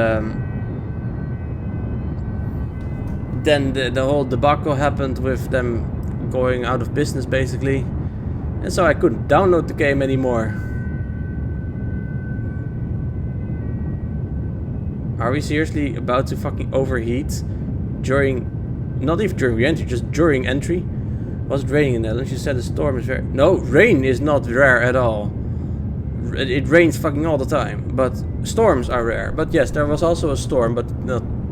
then the whole debacle happened with them going out of business basically. And so I couldn't download the game anymore. Are we seriously about to fucking overheat during... Not even during re-entry, just during entry. Was it raining in the Netherlands? You said a storm is rare. No, rain is not rare at all. It rains fucking all the time. But storms are rare. But yes, there was also a storm, but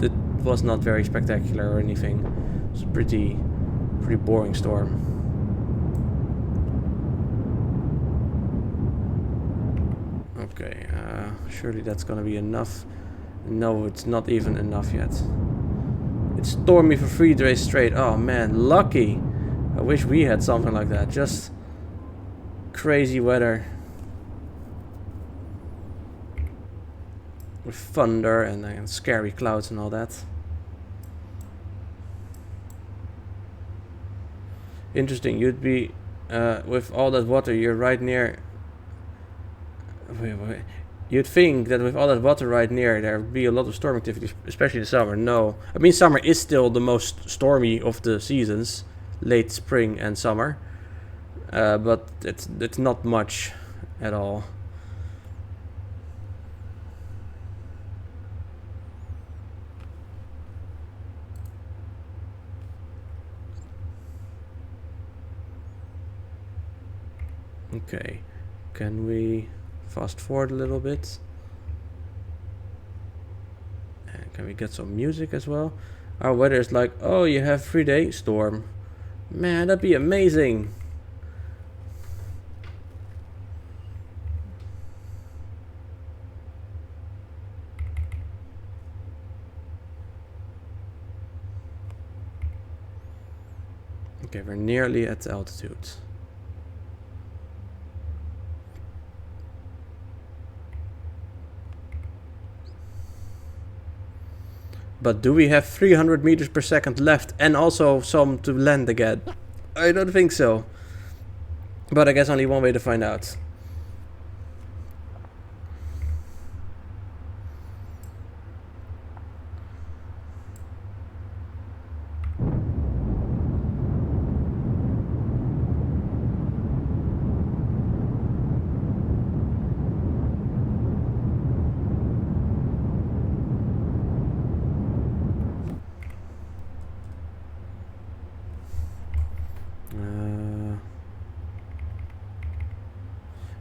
it was not very spectacular or anything. It was a pretty boring storm. Okay, surely that's gonna be enough. No, it's not even enough yet. It's stormy for 3 days straight. Oh man, lucky. I wish we had something like that. Just crazy weather. With thunder and scary clouds and all that. Interesting, you'd be with all that water, you're right near... Wait. You'd think that with all that water right near, there would be a lot of storm activity, especially in the summer. No. I mean, summer is still the most stormy of the seasons. Late spring and summer. But it's not much at all. Okay. Can we... fast forward a little bit. And can we get some music as well? Our weather is like, oh, you have 3-day storm. Man, that'd be amazing. Okay, we're nearly at altitude. But do we have 300 meters per second left and also some to land again? I don't think so. But I guess only one way to find out.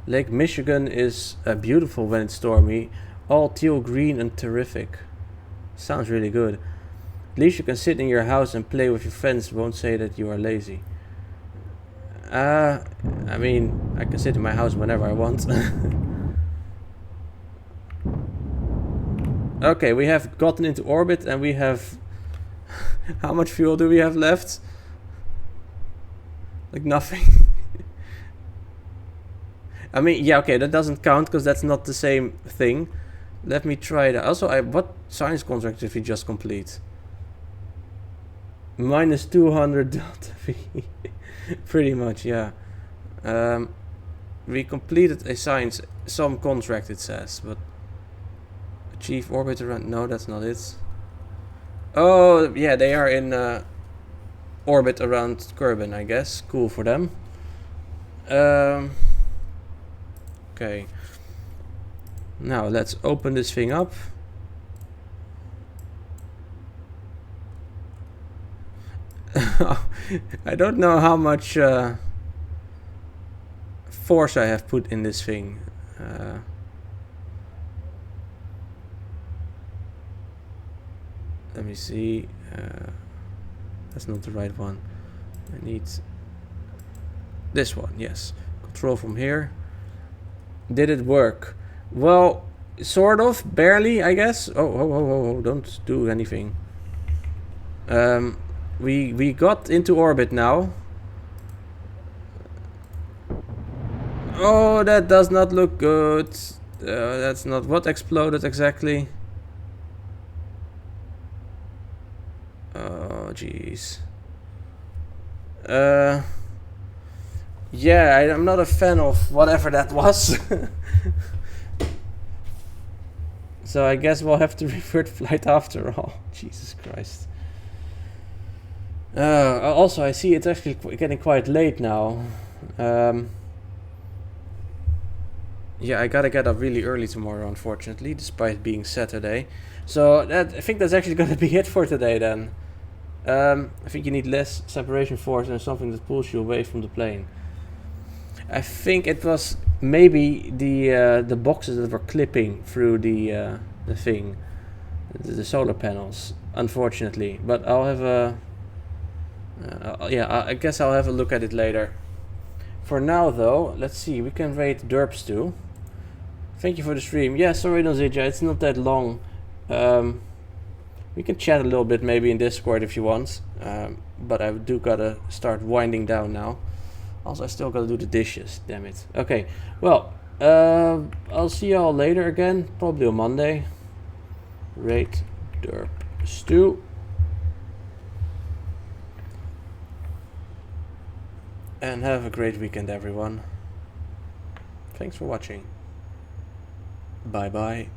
Lake Michigan is beautiful when it's stormy. All teal green and terrific. Sounds really good. At least you can sit in your house and play with your friends. Won't say that you are lazy. I mean, I can sit in my house whenever I want. Okay, we have gotten into orbit and we have... How much fuel do we have left? Like nothing. I mean, yeah, okay, that doesn't count because that's not the same thing. Let me try that. Also, what science contract did we just complete? Minus 200 delta V. Pretty much, yeah. We completed a science, some contract it says, but... Achieve orbit around... No, that's not it. Oh, yeah, they are in orbit around Kerbin, I guess. Cool for them. Okay. Now let's open this thing up. I don't know how much force I have put in this thing. Let me see. That's not the right one. I need this one. Yes. Control from here. Did it work? Well, sort of, barely, I guess. Oh, don't do anything. We got into orbit now. Oh, that does not look good. That's not what exploded exactly. Oh, jeez. Yeah, I'm not a fan of whatever that was. So I guess we'll have to revert flight after all. Jesus Christ. Also, I see it's actually getting quite late now. Yeah, I gotta get up really early tomorrow, unfortunately, despite being Saturday. So I think that's actually gonna be it for today then. I think you need less separation force and something that pulls you away from the plane. I think it was maybe the boxes that were clipping through the thing, the solar panels, unfortunately. But I'll have a I guess I'll have a look at it later. For now, though, let's see. We can rate derps too. Thank you for the stream. Yeah, sorry, Nozija, it's not that long. We can chat a little bit maybe in Discord if you want. But I do gotta start winding down now. Also, I still gotta do the dishes, damn it. Okay, well, I'll see y'all later again, probably on Monday. Rate derp stew. And have a great weekend, everyone. Thanks for watching. Bye bye.